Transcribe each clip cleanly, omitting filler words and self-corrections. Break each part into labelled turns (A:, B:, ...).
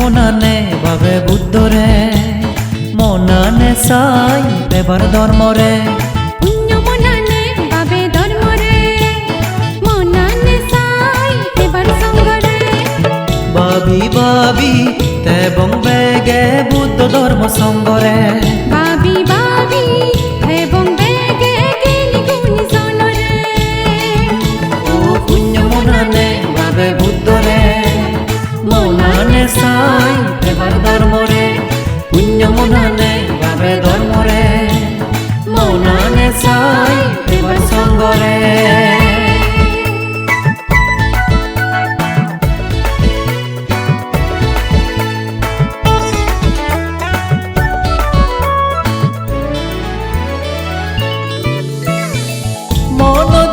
A: মনানে বাবে বুদ্ধরে মনানে সাই এবার ধর্মরে
B: পুণ্য মনানে বাবে ধর্মরে মনানে সাই এবার সঙ্গরে
A: ভাবি ভাবি তেবং বেগে বুদ্ধ ধর্ম সঙ্গরে
B: ভাবি ভাবি এবং বেগে গেলি গুণী জনরে
A: ও পুণ্য মনানে বাবে বুদ্ধরে মনানে সাই এবার ধর্মরে পুণ্য মনানে বাবে ধর্মরে মনানে সাই এবার সঙ্গরে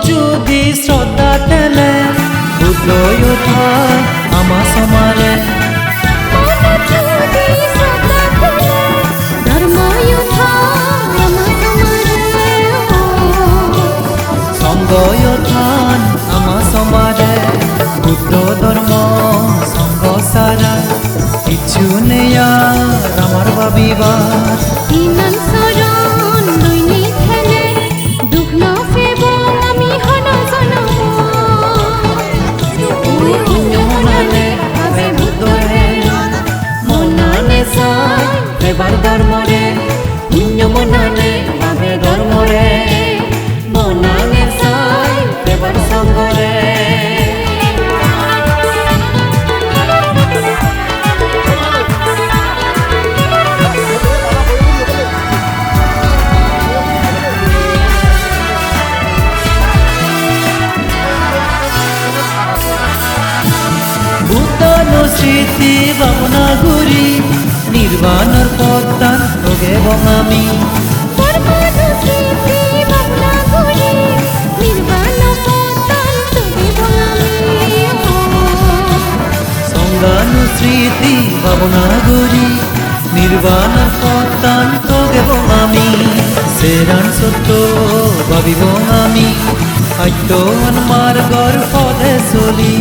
A: যদি শ্রদ্ধা তেলে বুদ্ধ উঠায় আমা সমারে সঙ্গ উঠান আমা সমারে বুদ্ধ ধর্ম সঙ্গ সারা কিছু নেই আর আমার ভাবিবার এবার ধর্মরে পুণ্য মনানে বাবে ধর্মরে মনানে সাই এবার সঙ্গরে স্মৃতি ভাবনা ঘুরি নির্বাণর পদ্মান ভোগে বঙামি সঙ্গানু স্মৃতি ভাবনা ঘুরি নির্বাণর পদ্মান ভোগে বঙামি সেরান সত্য ভাবিব আমি আত্য মার্গর পদে চলি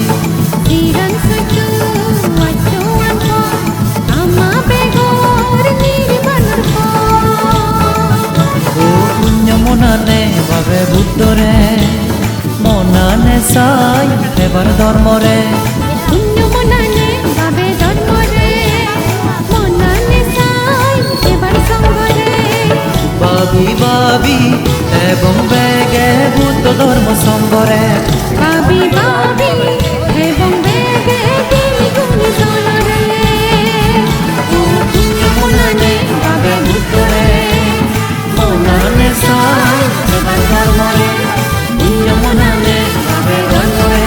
A: মনানে বাবে বুদ্ধরে মনানে সাই এবার ধর্মরে
B: পুণ্য মনানে বাবে ধর্মরে মনানে সাই এবার সঙ্গরে
A: ভাবি ভাবি এবং বেগে বুদ্ধ ধর্ম সঙ্গরে
B: ভাবি ভাবি এবং বেগে গেলি গুণী জনরে
A: ও পুণ্য মনানে বাবে বুদ্ধরে মনানে সাই এবার ধর্মরে পুণ্য মনানে বাবে ধর্মরে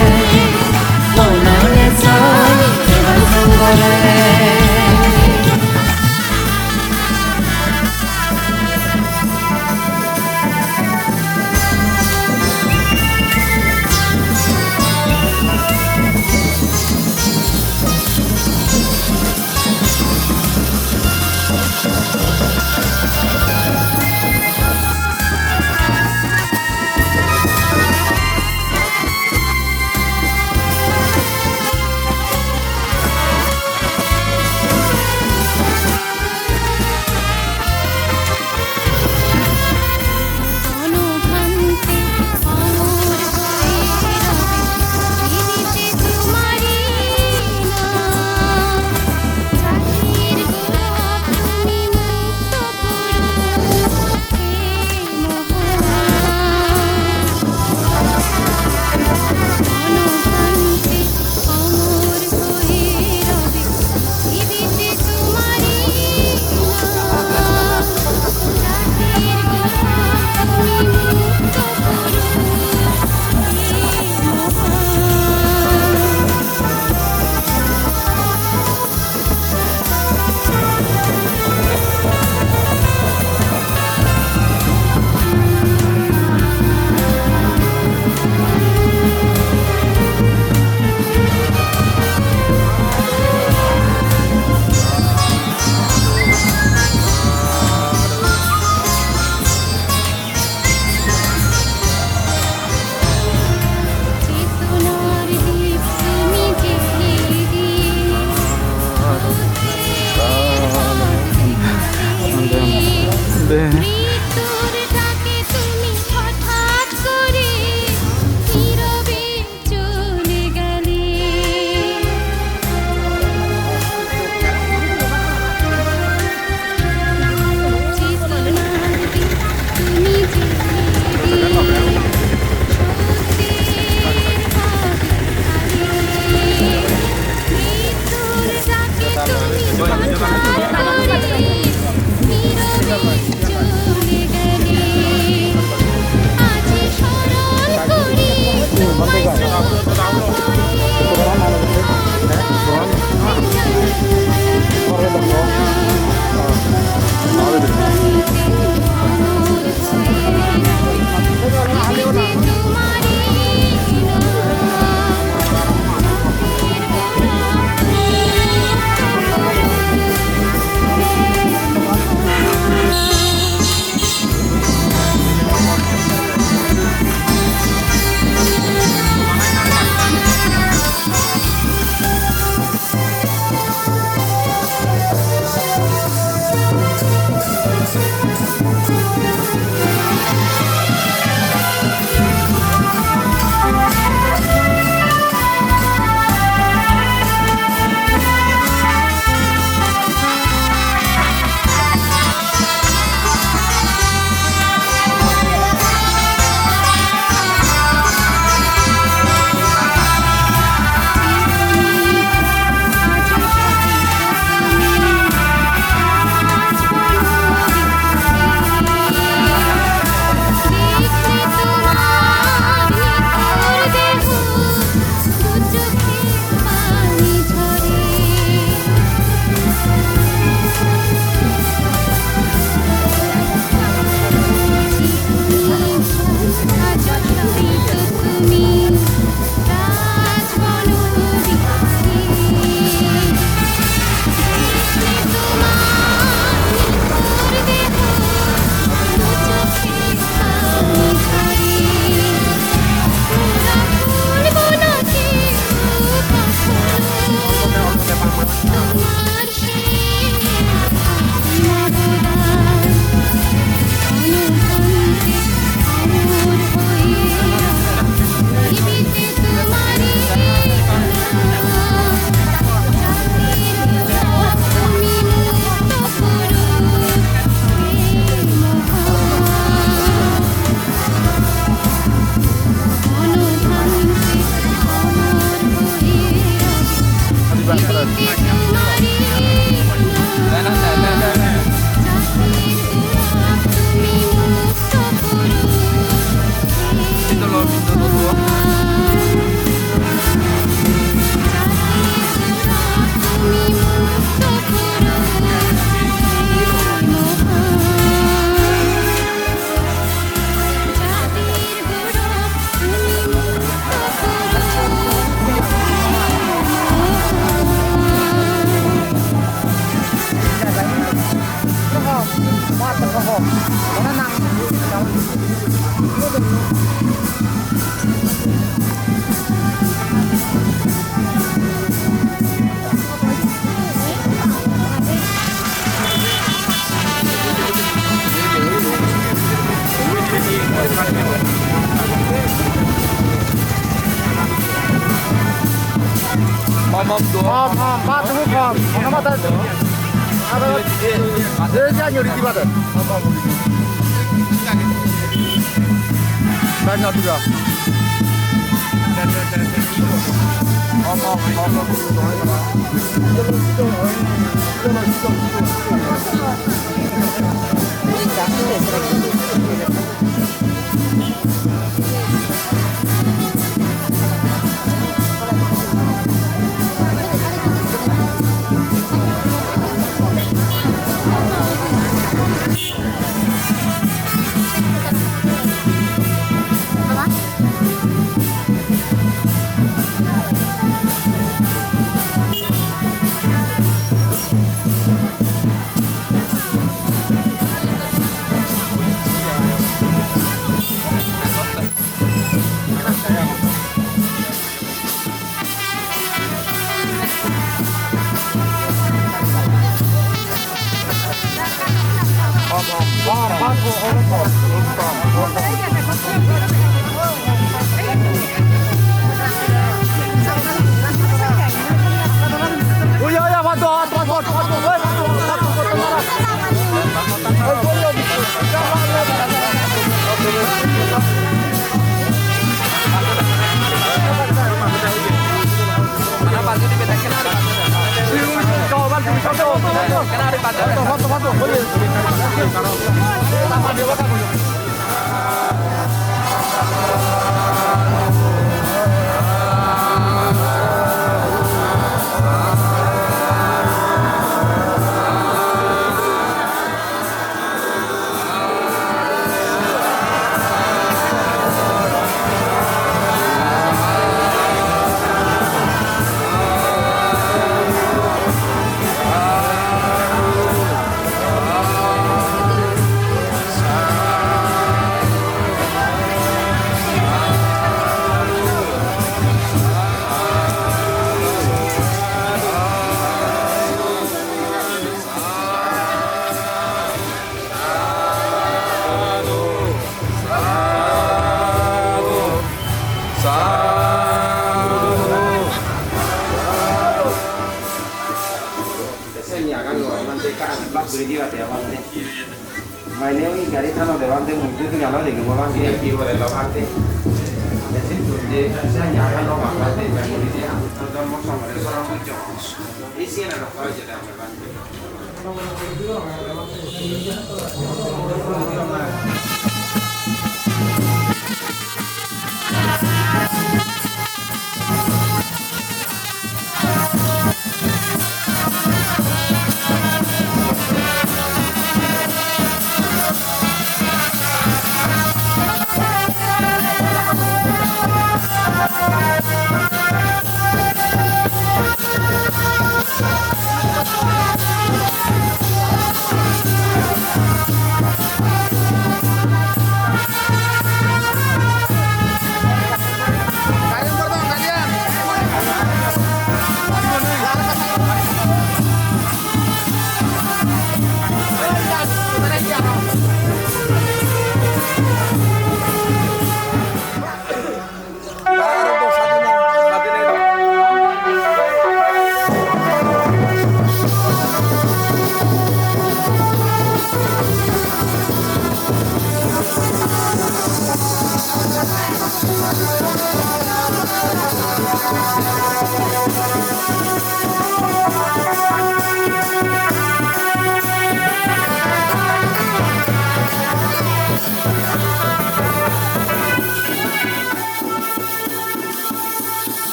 A: মনানে সাই এবার সঙ্গরে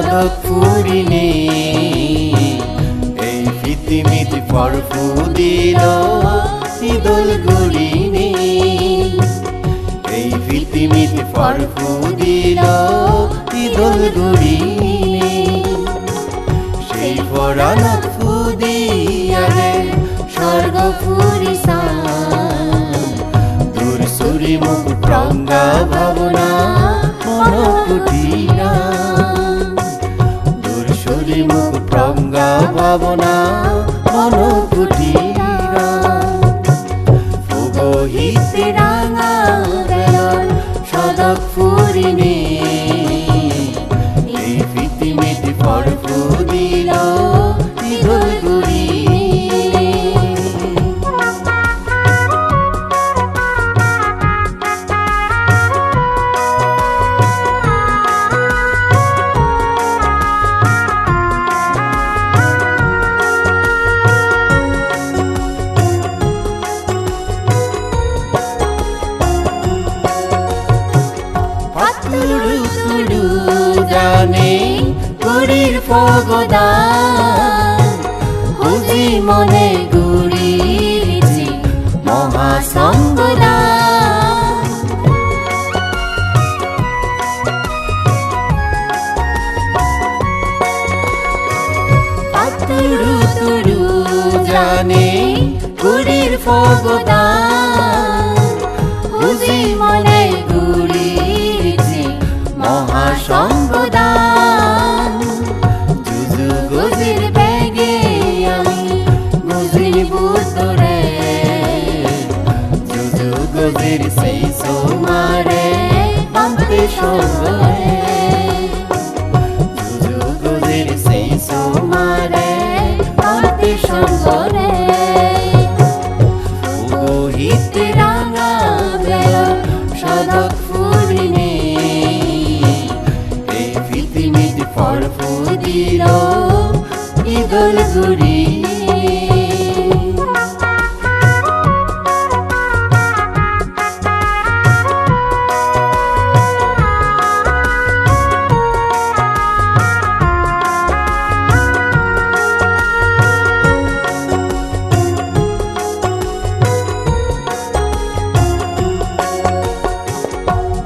C: সদক ফুরিনে এই পৃথিবীত পরফু দিল ইদল গুরিনে এই পৃথিবীত পরফু দিল ইদল গুরিনে সেই পরাণত ফুদিয়ারে
B: স্বর্গ ফুরিসা
C: দূর সুরি মুখ প্রঙ্গা ভাবনা মন কুটিরা দূর সুরি মুখ প্রঙ্গা ভাবনা মন কুটিরা ফুগহিতে রাঙা বেলর সদক ফুরিনে এই পৃথিবীতে পরফু দিল ইদল গুরিনে তুড়ু তুড়ু জানে গুড়ির পগদান হুজি মনে গুড়িছি মহাসঙ্গদান তুড়ু তুড়ু জানে গুড়ির পগদান হুজি মনে গুড়িছি মহাসঙ্গদান জুজু গজির বেগে আমি গুজির বুতরে জুজু গজির সেই সোমারে পাম্পে সঙ্গে জুজু গজির সেই সোমারে পাম্পে সঙ্গে ফুগহিতে রাঙা বেলর সদক ফুরিনে এই পৃথিবীতে পরফু দিল ইদল গুরিনে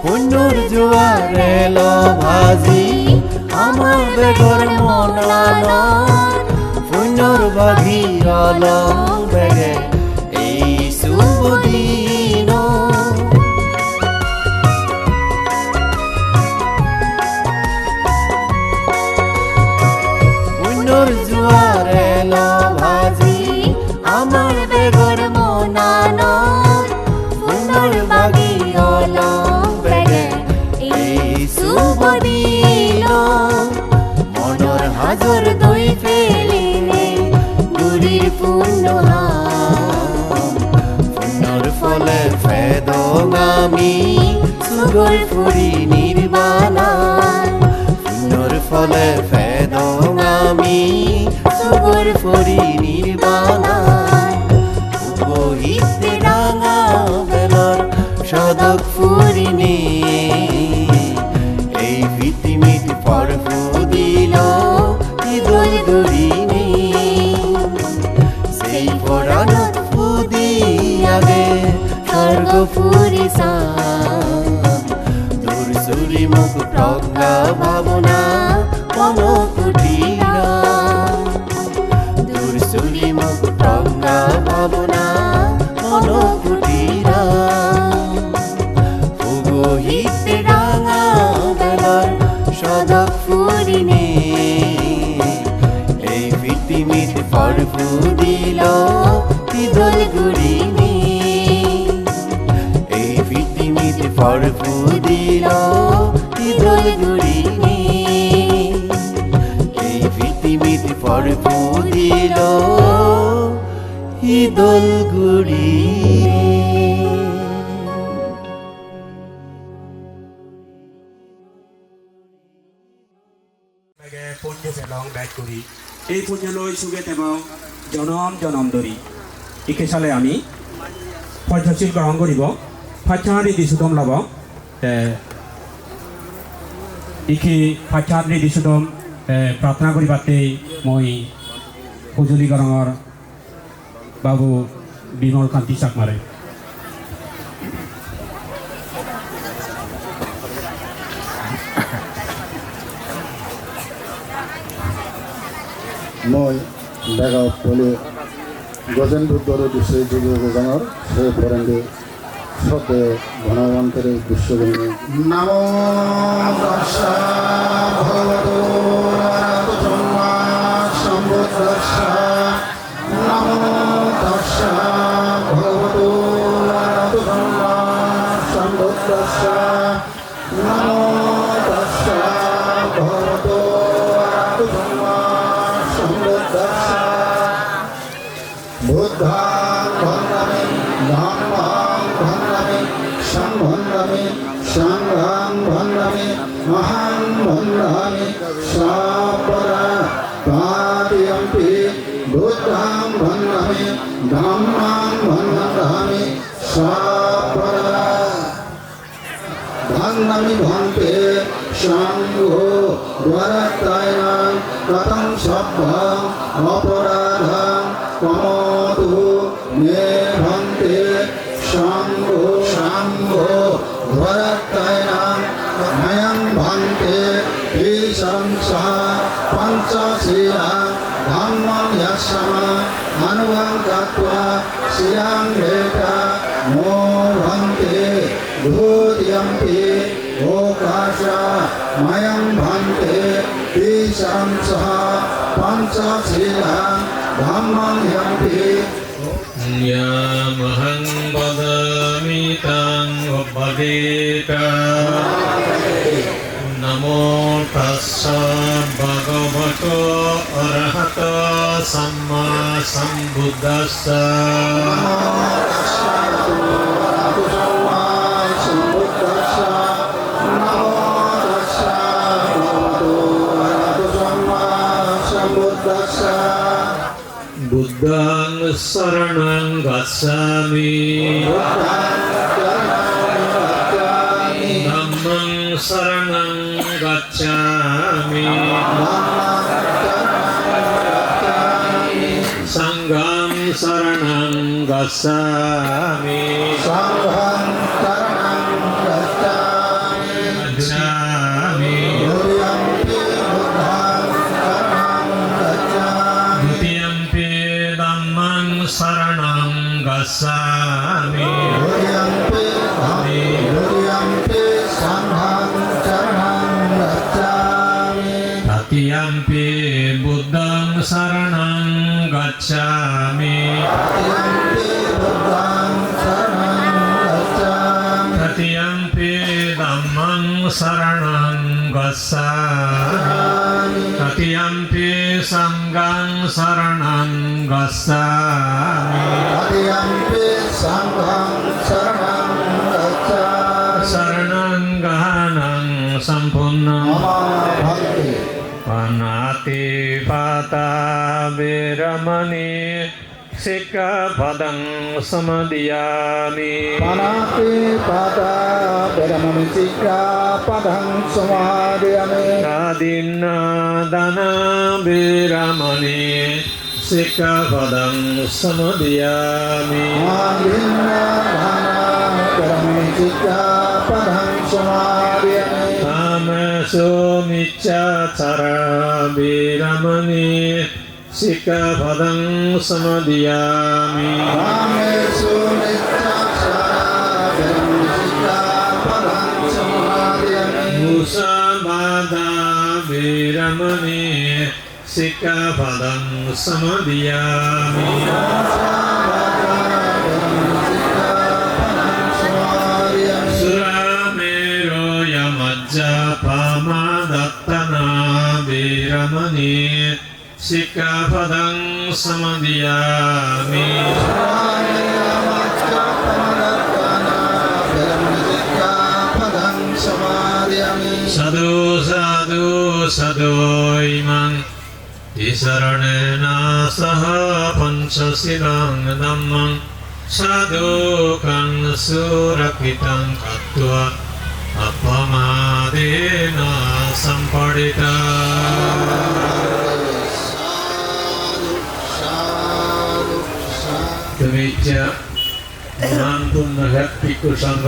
C: পুণ্যর জোয়ারে এলো ভাজি আমার বেগর মন লালন পুণ্যর বাঘি অলং বেগে এই শুভ দিন পুণ্যর জোয়ারে এলো ভাজি আমার বেগর মন লালন পুণ্যর বাঘি অলং বেগে এই শুভ দিন মনর হাজর দই ফেলিনে গুরির পুণ্য পুণ্যর ফলে ফেদং আমি সুগর ফুরি নির্বাণা পুণ্যর ফলে ফেদং আমি সুগর ফুরি নির্বাণা উপহিতে রাঙা বেলর সদক ফুরিনে এই পৃথিবীতে পরফু দিল ইদল গুরিনে সেই পরাণত ফুদিয়াগে স্বর্গ ফুরিসা দূর সুরি মুখ প্রজ্ঞা ভাবনা মন কুটিরা দূর সুরি মুখ প্রজ্ঞা ভাবনা মন কুটিরা ফুগহিতে রাঙা বেলর সদক ফুরিনে এই পৃথিবীতে পরফু দিল ইদল গুরিনে এই পৃথিবীতে পরফু দিল ইদল গুরিনে এই পৃথিবীতে পরফু দিল ইদল গুরিনে
D: পুণ্য পেলং ব্যাগ করি এই পুণ্য লৈ চুগে তেওঁ জনম জনম ধৰি ইকে চালে আমি পৰ্যশীল গ্ৰহণ কৰিব ফাচ্চাহাৰী দিছোদম ল'ব ইকি ফাচ্চাহাৰী দিছোদম প্ৰাৰ্থনা কৰি পাতে মই সঁজুলি গৰঙৰ বাবু বিমল কান্তি চাকমাৰে
E: মই বেগাঁও পলি গজেন্দ্র দর বিশ্ব যুব গোজাঙর সেই ফরেন্ডে সদ্য ঘনবন্তরে বিশ্বজনী
C: নমো দর্শা ভগবতো আরাধ ব্রহ্মা সম্বুদ্ধর্ষা নমো দর্শা ভগবতো আরাধ ব্রহ্মা সম্বুদ্ধর্ষা নমো দর্শা ভগবতো আরাধ ব্রহ্মা সম্বুদ্ধর্ষা বুদ্ধাং ভণ্ডামি ধম্মাং ভণ্ডামি সংভণ্ডামি সংঘাং ভণ্ডামি মহাং ভণ্ডামি সাপরা পাতিয়ম্পি বুদ্ধাং ভণ্ডামি ধম্মাং ভণ্ডামি সাপরা ভণ্ডামি ভন্তে সংঘো দ্বারাত্তায়নাং কতং সভ্যং অপরাধং কমতু মে ভন্তে সংঘো সংঘো দ্বারাত্তায়নাং ময়ং ভন্তে বিশংসা পঞ্চশীলাং ধম্মং যশমা অনুবং গত্বা শিরাং ভেটা মো ভন্তে ভূতিয়ম্পি ওকাশা Moyong ভন্তে বিশংসা পঞ্চশীলাং ধম্মং যম্পি
F: Yamahang badami tang upadita Namo tassa bhagavato arahata samma sambuddhassa Buddhang saranang gacchami Dhammang saranang gacchami Sanghang saranang gacchami
C: সংঘং শরণং গচ্ছামি
F: Gacchami
C: দুর্যম্পি বুদ্ধাং শরণং গচ্ছামি
F: Dutiyampi dhammang saranang gacchami
C: দুর্যম্পি সংঘং শরণং গচ্ছামি
F: Tatiyampi buddhang saranang gacchami
C: বুদ্ধাং শরণং গচ্ছামি
F: Tatiyampi dhammang saranang gacchami Tatiyampi sanghang saranang gacchami
C: আদিয়ম্পি সংঘং শরণং গচ্ছামি
F: Saranang gahanang sampunnam
C: ভক্তি
F: Panati pata viramani Sikkhapadang samadhiyami
C: পানাতি পাতা বেরমণি শিক্ষাপদং সমাদিয়ামি
F: Adinna dana viramani Sikkhapadang samadhiyami
C: আদিন্না ধানা বেরমণি শিক্ষাপদং সমাদিয়ামি
F: Amaso miccachara viramani Sikkhapadang samadhiyami
C: রামেষু নিত্যাক্ষরা বেরমণি শিক্ষাপদং সমাদিয়ামি
F: Musabada viramani Sikkhapadang samadhiyami Suramero yamajja pamadattana viramani Sikkhapadang samadhiyami Sadhu sadhu sadhu imang Isaranena saha panchasilang dhammang Sadhu kan surakitang katva Apamadena sampadita তুমি ইচ্ছা মহান পূর্ণ ভিক্ষু সংঘ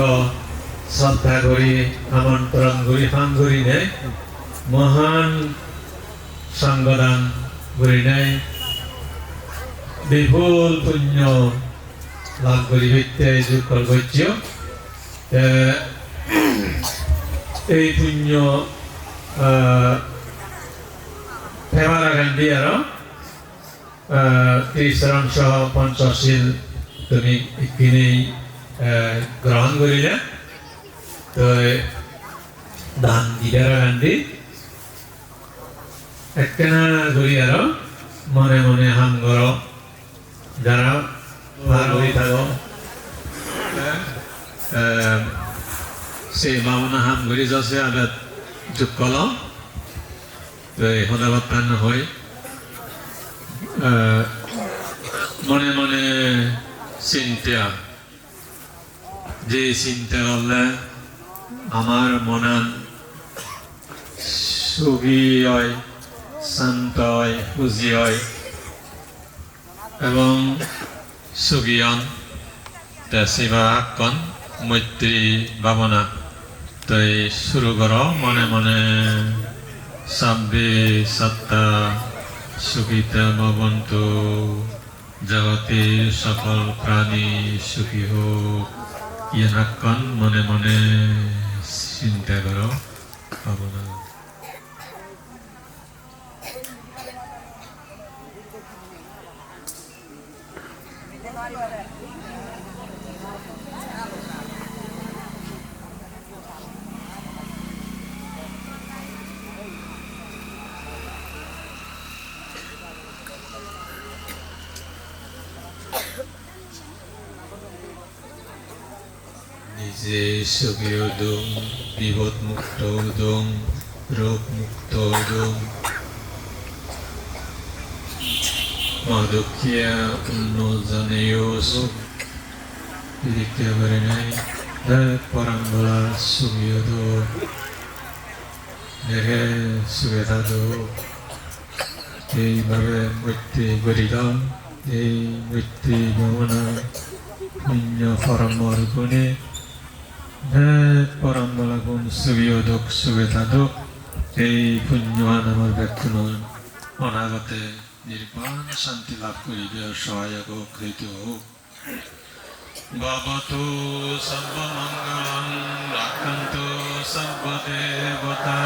F: শ্রদ্ধা করি আমন্ত্রণ করি হাম করি নেই মহান সংগদান করি নেই বিপুল পুণ্য লাভ করি হইতে যুগল গজ্য এই পুণ্য ফেমারা গান্ধী আর 30 সহ পঞ্চশীল তুমি কিনেই গ্রহণ করিলে তো দান দিদারা গান্ধী একখানা করি আর মনে মনে হাম কর যারা ভার হয়ে থাকো সেই মামনা হাম করি যাচ্ছে আবার যোগ কলম তো সদাবতান হয় মনে মনে চিন্তা যে চিন্তা করলে আমার মনান সুখী হয় শান্ত হয় খুশি হয় এবং সুখীয়ন শিবাকন মৈত্রী ভাবনা তাই শুরু করো মনে মনে সাব্বে সত্তা সুখিত ভবন্তু জগতে সকল প্রাণী সুখী হোক ইয়ানাকন মনে মনে চিন্তা করো ভাবনা নিজে সুখী উদং বিপদ মুক্ত উদং রোগ মুক্ত উদং মাদকিয়া উন্নজনেও সুখ দিতে পারে নাই পরাঙ্গলা সুখী উদং দেখে সুখে থাকো এইভাবে মৈত্রী করিলাম এই মৈত্রী ভাবনা পুণ্য পরমর গুণে পরম্বলা গুণ সুবিয়োদক সুবেদাদক এই পুণ্যৱান আমার ব্যক্তির অনাগতে নির্বাণ শান্তি লাভ করিবে সহায়ক কৃত হোক ভবতু সর্বমঙ্গলং রাক্ষন্তু সর্বদেবতা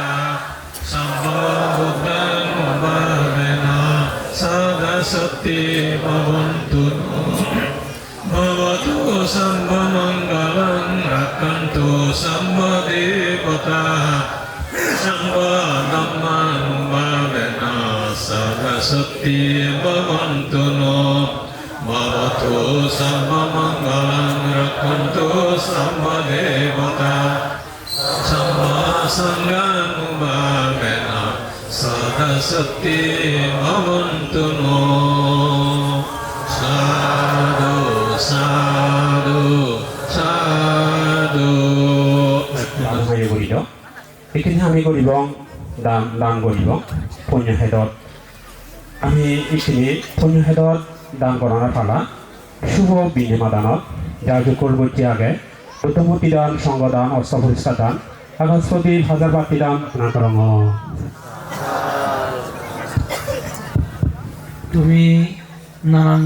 F: সর্বভূতাং ভাবেনা সদা সত্যি ভবন্তু ভবতু সর্বমঙ্গলং রাক্ষন্তু সর্বদেবতা সর্বধম্মাং ভাবেনা সদা সত্যি ভবন্তু ভবতু সর্বমঙ্গলং রাক্ষন্তু সর্বদেবতা সর্বসঙ্গাং ভাবেনা সদা সত্যি ভবন্তু সাধু সাধু সাধু
D: হয়ে করিল এইখিনি আমি কৰিব দান দান কৰিব পুণ্য হেদত আমি এইখিনি পুণ্য হেদত দান কৰাৰ ফালা শুভ বিনিময় দানত যাৰ যোগৰ গতি আগে প্রথমতি দান সংঘ দান অষ্টপরিষ্কার দান আগস্পতি হাজার বাতি দান না করং
G: তুমি নানান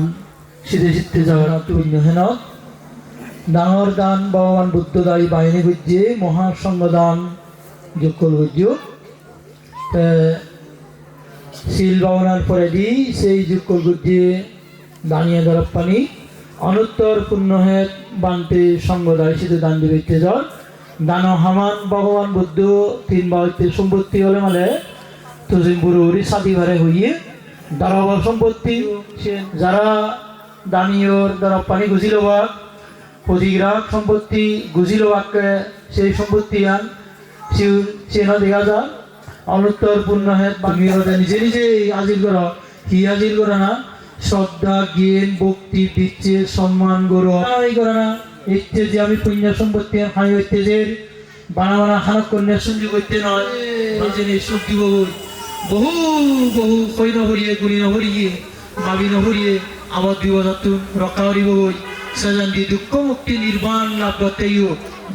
G: সিদ্ধে চিত্তে যাওয়ার পুণ্য হেন ডাঙর দান ভগবান বুদ্ধদায়ী বাহিনী গুজ্জে মহাসংঘ দান যোগ গুজ্জ শিল ভাবনার পরে দি সেই যোগ গুজ্জে দানিয়ে দরব পানি অনুত্তর পুণ্যহেত বান্তে সঙ্গদায় সিদ্ধ দান দিবে যার দান হামান ভগবান বুদ্ধ 3 বাড়িতে সম্পত্তি হলে মানে তুজিন বুড়ি সাদি ভারে হইয়ে দারাবার সম্পত্তি যারা দানিয়র দ্বারা পানি গুজিল বাক প্রতিগ্রাহক সম্পত্তি গুজিল বাককে সেই সম্পত্তি আন চেন দেখা যায় অনুত্তর পুণ্যহেত তুমি নিজে নিজে আজিল করো কি আজিল করো না শ্রদ্ধা জ্ঞান ভক্তি বিচ্ছেদ সম্মান গৌরব এই করে না ইচ্ছে যে আমি পুণ্য সম্পত্তি হানি ইত্তেজের বানা বানা খানক কন্যা সন্ধি করতে নয় বাজেনে সুখ দিব বহু বহু কই নহরিয়ে গুলি নহরিয়ে মাবি নহরিয়ে আবার বিপদাত্ম রক্ষা করিব সেজান্তি দুঃখ মুক্তি নির্বাণ লাভ করতেইও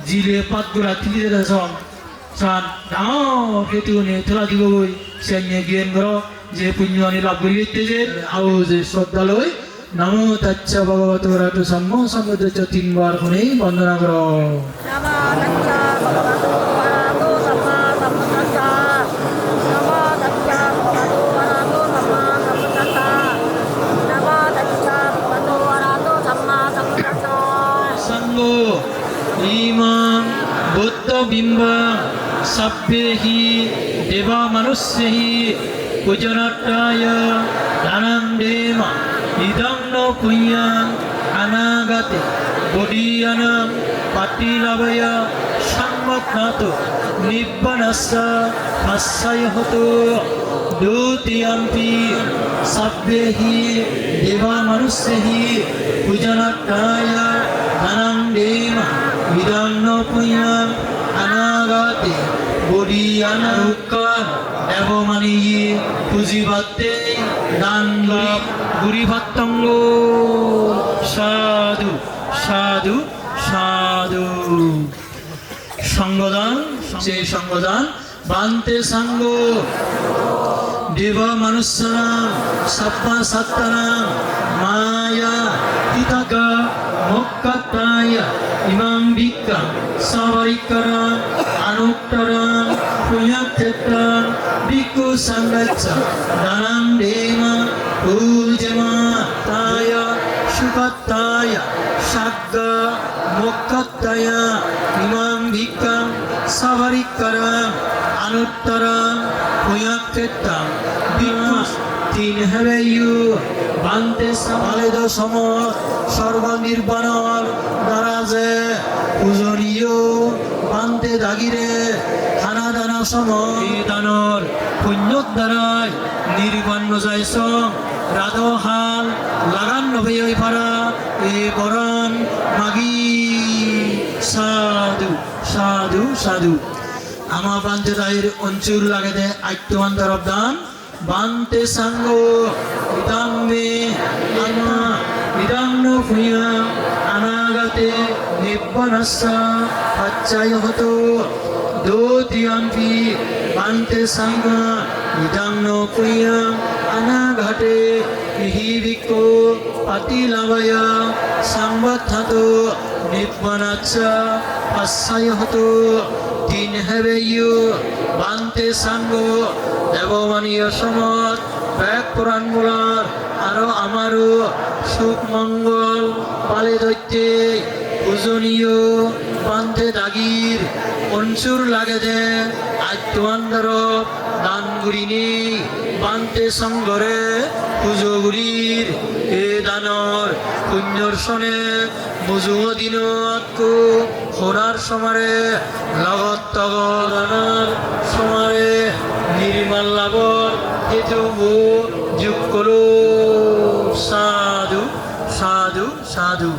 G: জিলে পাতগুলা তিলিতে দেশম সান ডাঙর হেতু নিয়ে তোলা দিব সে নিয়ে জ্ঞান কর যে পুণ্য আনি লাভ করিতে যে আও যে শ্রদ্ধালয় নমো তচ্চ ভগবত রাটু সম্ম সমুদ্র তিনবার শুনে বন্দনা কর संगो इमां बुद्ध बिंबा सभ्येहि देवा मनुष्यहि पूजनार्थाय दानं देम इदं नो पुण्यं अनागते बोधियानां पतिलाभय सम्मग्नातो निब्बानस्य हस्सय हतो द्वितीयम्पि सभ्येहि देवा मनुष्यहि पूजनार्थाय धनं देम इदं नो पुण्यं अनागते बोधियानां देवमानिये पूजिबाते दान गुरी भक्तंग साधु साधु साधु संगदान से संगदान बांते संगो देव मनुष्यनां सप्पा सत्तानां माया पिताका मोक्काताय इमां भिक्खा सवारिकरां अनुत्तरां पुण्यक्षेत्रां भिक्खु संगच्छ दानं देम पूजमाताय सुखताय साग्गा मोक्काताय इमां भिक्खां सवारिकरां अनुत्तरां पुण्यक्षेत्रां भिक्खु तीन हेवेयु बांते समाले दो समर सर्वनिर्बाणर दाराजे पूजनीय बांते दागिरे खाना दाना समय दानर पुण्यक दाराय निर्बाण जायस राधो हाल लागान नभेय पारा ए बरन मागी साधु साधु साधु आमा बांते दाइर अंचुर लागे दे आइटवान तरफ दान बांते संगो इदं मे आत्मा इदं नो पुण्यं अनागते निब्बानस्य हस्सय हतो द्वितीयम्पि बांते संगो इदं नो पुण्यं अनागते हि भिक्खु पतिलाभय सम्बद्धतो निब्बानस्य हस्सय हतो तीन हेवेयु बांते संगो देवमानीय समत बैक पुराण मुलार आरो आमारो सुख मंगल पाले दैत्य पूजनीय बांते दागिर अंचुर लागे दे आत्मांदर दान गुरिनी बांते संगरे पूजोगुरीर ए दानर पुण्यर सने मुजुग दिनतको होनार समारे लगत तगत दानार समारे निर्माण लाभर हेतु যোগ করো সাধু সাধু সাধু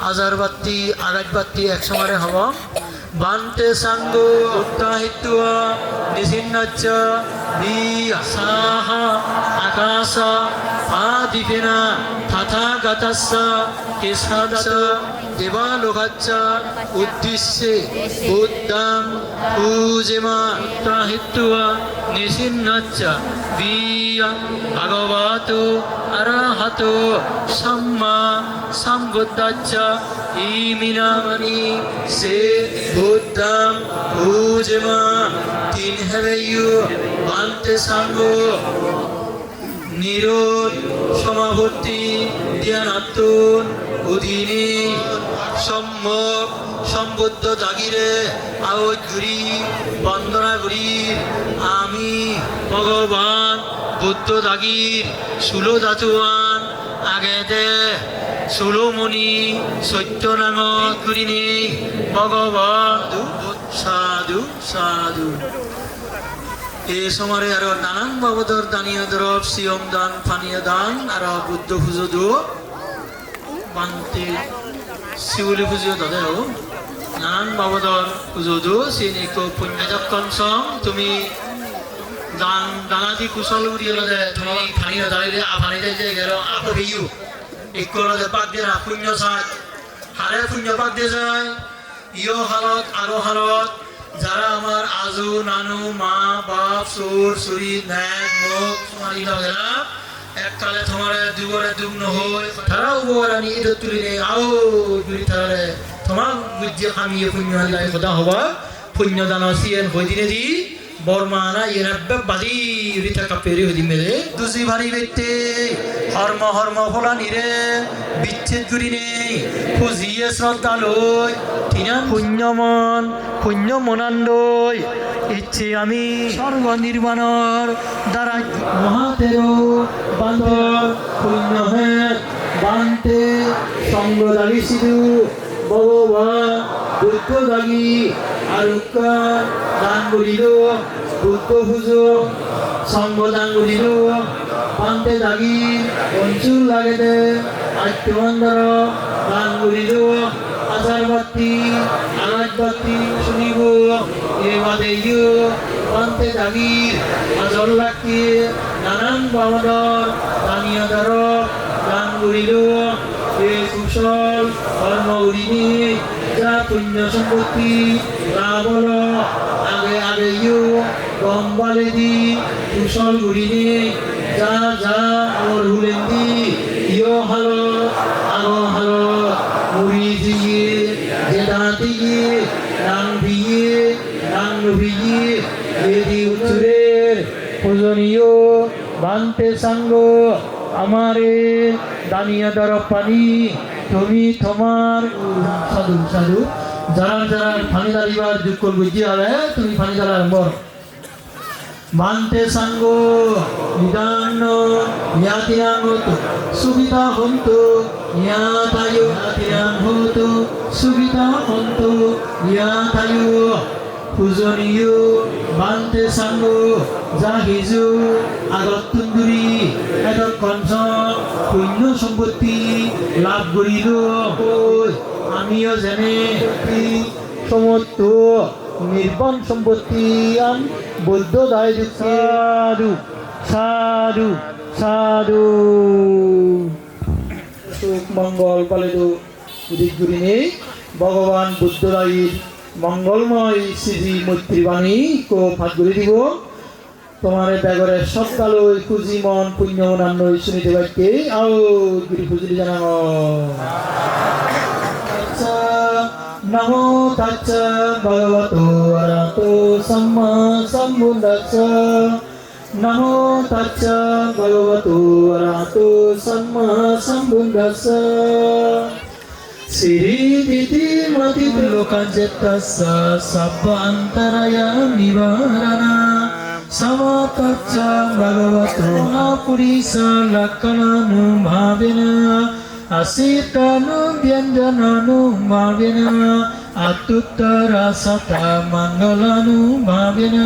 G: আজার বাতি আগাত বাতি একসমারে হব বান্তে সাঙ্গ উত্তাহিত্বা নিসিন্নাচ্চ বিসাহা আকাশা আদিপেনা তথাগতস্য কেশাদত দেবালোকাচ্চ উদ্দেশ্যে বুদ্ধং পূজেমা উত্তাহিত্বা নিসিন্নাচ্চ বিয়ং ভগবতো অরহতো সম্মা সম্বুদ্ধাচ্চ ইমিনামনি সে বুদ্ধং পূজেমা তিন হেবেয়ু বান্তে সাঙ্গ নিরোধ সমাবর্তী ধ্যানাত্মন অধীনে সম্যক সম্বুদ্ধ দাগিরে আওয়াজ ঘুরি বন্দনা করি আমি ভগবান বুদ্ধ দাগির ষোলো দাতুয়ান আগে দে ষোলোমণি সত্যনাঙ্গ করিনি ভগবান সাধু সাধু এই সময় আর নানান বাবদর দানীয় দ্রব সিয়ম দান পানীয় দান আর বুদ্ধ পুজো দো বান্তে শিউলি পুজো দাদা নান বাবদর উজুদু সিনিকো পুণ্যজক কনসং তুমি দানাদি কুশল উড়িয়ে তুমি ফানি দাঁড়িয়ে আফানি যাই গেল আপনি ইউ ইকোর পাক দিয়ে না পুণ্য সাজ হারে পুণ্য পাক দিয়ে যায় ইয় হালত আরো হালত যারা আমার আজু নানু মা বাপ সুর সুরি ন্যাক মুখ মারি লাগেরা এককালে তোমার দুগরে দুগ্ন হয় তারা উপরানি ঈদ তুলি নেই আও দুই তারে তোমার বুঝে আমি পুণ্য হালাই খোদা হবা পুণ্য দান সিয়েন হই দিনে দি বর্মানা ইরাব্বে বাদি রিতা কাপেরি হই দিমেরে দুজি ভারি বেতে হর্ম ফলা নিরে বিচ্ছেদ করি নেই খুঁজিয়ে শ্রদ্ধা লই তিনা পুণ্য মনান্দই ইচ্ছে আমি স্বর্গ নির্মাণর দ্বারা মহাতেরো বান্ধব পুণ্য হে বান্তে সঙ্গ দাগিছিলু ভগবান বুদ্ধ দাগি আরুকা দান করিল বুদ্ধ পুজো সঙ্গ দান করিল বান্তে দাগি অঞ্চল লাগে দে আত্মবন্ধর দান করিল আচার বাতি আনাজ বাতি শুনিব এবাদে বান্তে দাগি আজর রাখি নানান বামদর দানীয় দর দান করিল এই কুশল কর্ম উড়িনি যা পুণ্য সম্পত্তি লাভল আগে গম বালে দি কুশল উড়িনি যা আমার হুলেন দি ইয় হালো আগো হালো মুড়ি দিয়ে জেদা দিয়ে রাং ভিয়ে এদি উত্তরের পূজনীয় বান্তে সাঙ্গ আমারে দানিয়া দর পানি তুমি তোমার সাধু যারা ফানি দাঁড়িবার যোগ বুঝি হবে তুমি ফানি দাঁড়ার বর মানতে সাঙ্গ নিদান ইয়াতিয়ান হতো সুবিধা হতো ইয়াতায়ু ইয়াতিয়ান হতো সুবিধা হতো ইয়াতায়ু পূজনীয় বান্তে সাঙ্গ যা হিজু আগত তুন্দুরি এত কঞ্চ পুণ্য সম্পত্তি লাভ করিল আমিও জানে সমস্ত নির্বাণ সম্পত্তি আন বৌদ্ধ দায় সাধু সাধু সাধু সুখ মঙ্গল পালে তো উদিত করি নেই ভগবান বুদ্ধ দায়ীর মঙ্গলময় শ্রী মৈত্রীবাণী কো ফাঁক করে দিব তোমার ব্যাগরে সকালো খুঁজি মন পুণ্য নান্ন শুনিতে পাইতে আও গিরি খুঁজলি জানানো নমো তাচ্চ ভগবতো অরহতো সম্মা সম্বুদ্ধস্স নমো তাচ্চ ভগবতো অরহতো সম্মা সম্বুদ্ধস্স শ্রীদিতি মতি লোকাঞ্চেতস্য সব্ব অন্তরায়া নিবারণা সমতচ্চ ভগবতো পুরীশ লক্ষণানুভাবেন আসিতানুব্যঞ্জনানুভাবেন আত্তুত্তরসত মঙ্গলানুভাবেন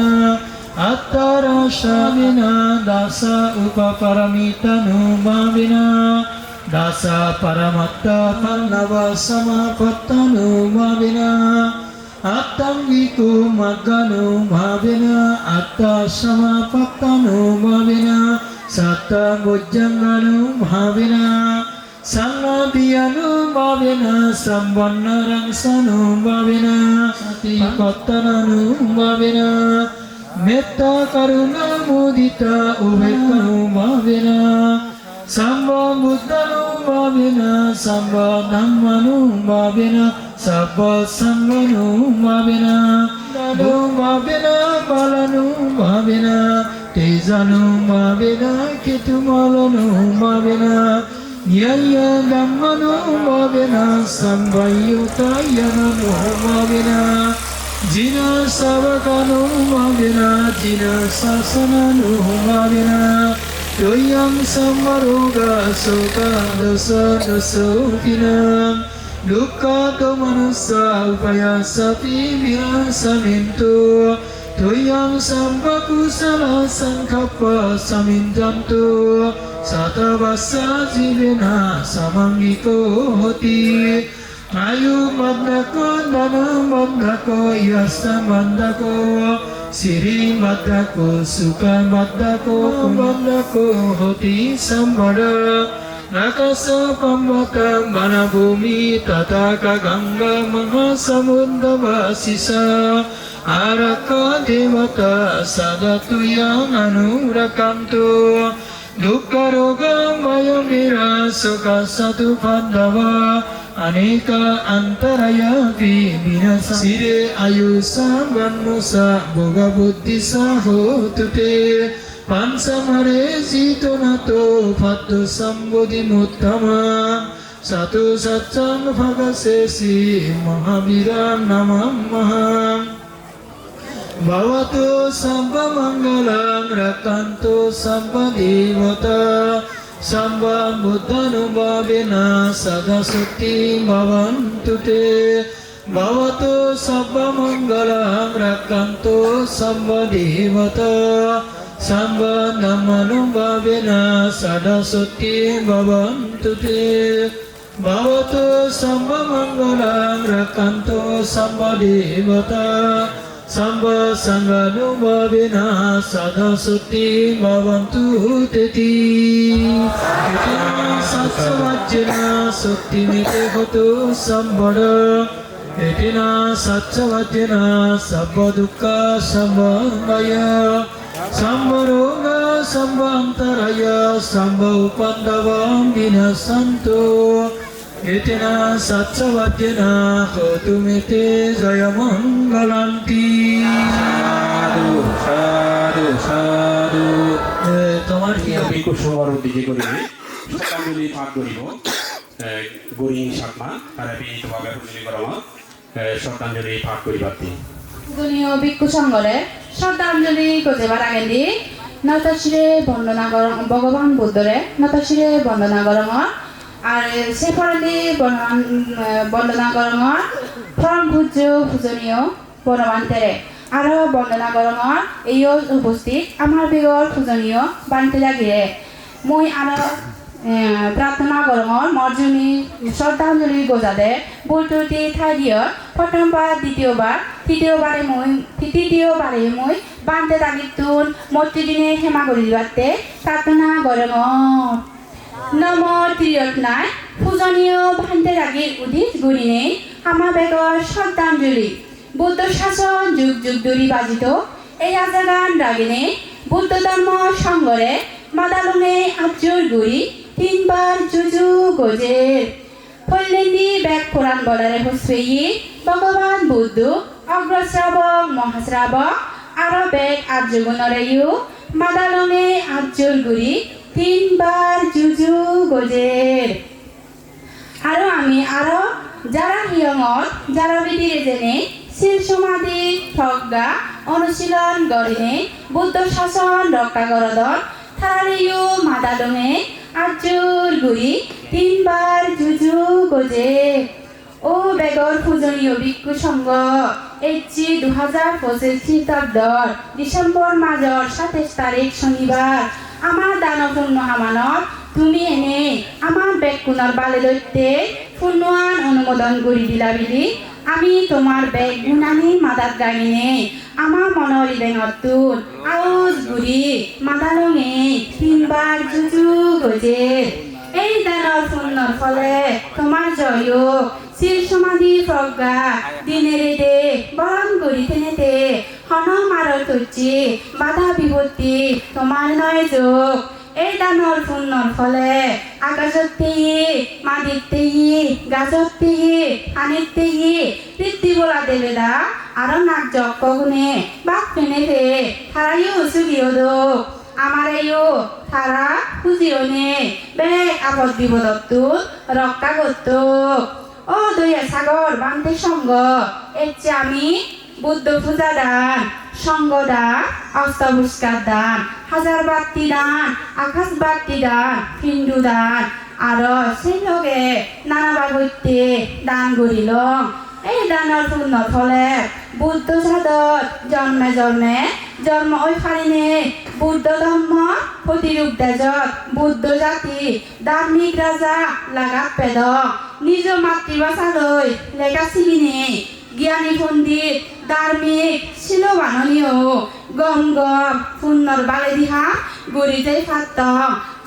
G: আত্তরসামিন দাস উপপরমিতানুভাবেন দাস পরমত্ত পল্লব সমাপত্তানুভাবেন আত্তাঙ্গিকো মগ্গানুভাবেন আত্মসমাপত্তানুভাবেন সত্যবুজ্জঙ্গানুভাবেন সংগদিয়ানুভাবেন সম্বন্নরংসানুভাবেন সতিপত্তনানুভাবেন মেত্তা করুণা মুদিত উভেকানুভাবেন সম্বুদ্ধানুভাবেন সম্বধম্মানুভাবেন সর্বসঙ্গনুভাবেন নুভাবেন বলনুভাবেন তেজানুভাবেন কেতুমলনুভাবেন ন্যায় ব্রহ্মনুভাবেন সম্ভয়ুতায়নুভাবেন জিন সবকানুভাবেন জিন শাসনানুভাবেন ত্বয়ং সমরোগা শোকা দোষ দোষোকিনাম দুঃখাতো মনুষ্যাল্পয়াসপি বিনাশমিন্তু ত্বয়ং সর্বকুশল সংকপ্প সমিঞ্জন্তু শতবর্ষ জীবেন সমঙ্গিতো হতি
F: Ayu madako dana madako yasa madako Siri madako suka madako madako hoti sambara Nakasa pambaka manabhumi tataka ganga mahasamudra vasisa Araka devata sadatu yang anurakanto Dukkha roga mayamira sukha satu pandava Aneka antaraya vinasa Sire ayusa vanmusa boga buddhisa hotute Pansamare sitonato fatto sambodhi muttama Satu satchang bhagasesi mahavira namamaha Bhavato sabba mangalam rakanto sabba devata Sabba buddhanubhavena sada sutti bhavantu te Bhavato sabba mangalam rakanto sabba devata Sabba namanubhavena sada sutti bhavantu te Bhavato sabba mangalam rakanto sabba devata Samba sanganubhavena sada sutti bhavantu teti Etina satsavajjana sutti mite hotu sambara Etina satsavajjana sabba dukkha sabba maya Samba roga samba antaraya samba upandavam vinasanto Etina satsavajjana hotumite jaya mangalanti
D: সাধু সাধু
G: তোমার কি হবে?
D: ভিক্ষু সবার উদ্দেশ্যে করিবে শ্রদ্ধাঞ্জলি পাঠ করিব গরিং সাতমা তারা বিনীতভাবে পূজনী করম শ্রদ্ধাঞ্জলি পাঠ করিবাতে
H: গুণীয় ভিক্ষু সংঘরে শ্রদ্ধাঞ্জলি করবার আগে দি নতশিরে বন্দনা করম ভগবান বুদ্ধরে নতশিরে বন্দনা করম আর সে পরে বন্দনা করম পরম পূজ্য পূজনীয় পরমান্তেরে আরো বন্দনা করম এই উপস্থিত আমার বিগর পূজনীয় বান্তে লাগিয়ে মই আরো প্রার্থনা করমর মর্জনী শ্রদ্ধাঞ্জলি গোজাদে বুলটুটি ঠাই দিয় প্রথমবার তৃতীয়বারে মই বান্তে তাগিতুন মূর্তি দিনে হেমা করি দিবাতে প্রার্থনা করমর নম ত্রিয়ত নাই পূজনীয় বান্তে লাগির উদিত গুণিনে আমার বেগর শ্রদ্ধাঞ্জলি বুদ্ধ শাসন যুগ যুগ ধরি বাজিত এই আজাগান রাগিনে বুদ্ধ ধর্ম সংঘরে মাদালুনে আজর গুড়ি তিনবার জুজু গজের ফল্লেন্দি ব্যাগ পুরাণ বলারে হসফেয়ি ভগবান বুদ্ধ অগ্রশ্রাবক মহাশ্রাবক আরো ব্যাগ আর্যগুণরেয়ু মাদালুনে আজর গুড়ি তিনবার জুজু গজের আরো আমি আরো যারা হিয়ঙত যারা বিদিরে জেনে শিল সমাধি প্রজ্ঞা অনুশীলন গরিনে বুদ্ধ শাসন রক্ষা গরদন থারিও মাদালুনে আজুর গুড়ি তিনবার জুজু গজে ও বেগর পূজনীয় ভিক্ষু সংঘ এইচি 2025 খ্রিস্টাব্দর ডিসেম্বর মাসর 27 তারিখ শনিবার আমার দানপূর্ণ হামানত তুমি এনে আমার বেগকুণর বালে দৈত্যে পূর্ণান অনুমোদন করি দিলা বিধি আমি তোমার বেগ গুণানি মাদাত গাইনে আমার মনৰ হৃদয়তুন আউজ গুড়ি মাদালঙে তিনবার জুজু গজে এই দানৰ পুণ্যৰ ফলে তোমাৰ জয় শিল সমাধি প্ৰজ্ঞা দিনেৰে দে বৰণ কৰি তেনেতে হন মাৰৰ তৈচি বাধা বিপত্তি তোমাৰ নয় যোগ এই দানৰ পুণ্যৰ ফলে আকাশতেই মাটিতেই গাছতেই পানীতেই তৃপ্তি বলা দেবেদা আৰু নাক যক গুণে বাক পেনেতে থাৰায়ো চুগিও দোক আমাৰেও থাৰা খুজিওনে বেগ আপদ বিপদতো ৰক্ষা করত ও দয়া সাগর বান্তে সঙ্গ এচ্ছে আমি বুদ্ধ পূজা দান সঙ্গ দান অষ্টপুষ্কার দান হাজার বাতি দান আকাশ বাতি দান হিন্দু দান আর সেই লগে নানা বাগত্যে দান করিল এই দানৰ পূৰ্ণৰ ফলে বুদ্ধ সাধত জন্মে জন্মে জন্ম হৈ ফাৰিনে বুদ্ধ ধৰ্ম প্ৰতিৰূপ দেজত বুদ্ধ জাতি ধাৰ্মিক ৰাজা লাগাত পেদ নিজ মাতৃভাষালৈ লেখা চিলিনে জ্ঞানী পণ্ডিত ধাৰ্মিক ছিল বাননীয় গম গম পূৰ্ণৰ বালে দিহা গৰিতে ফাত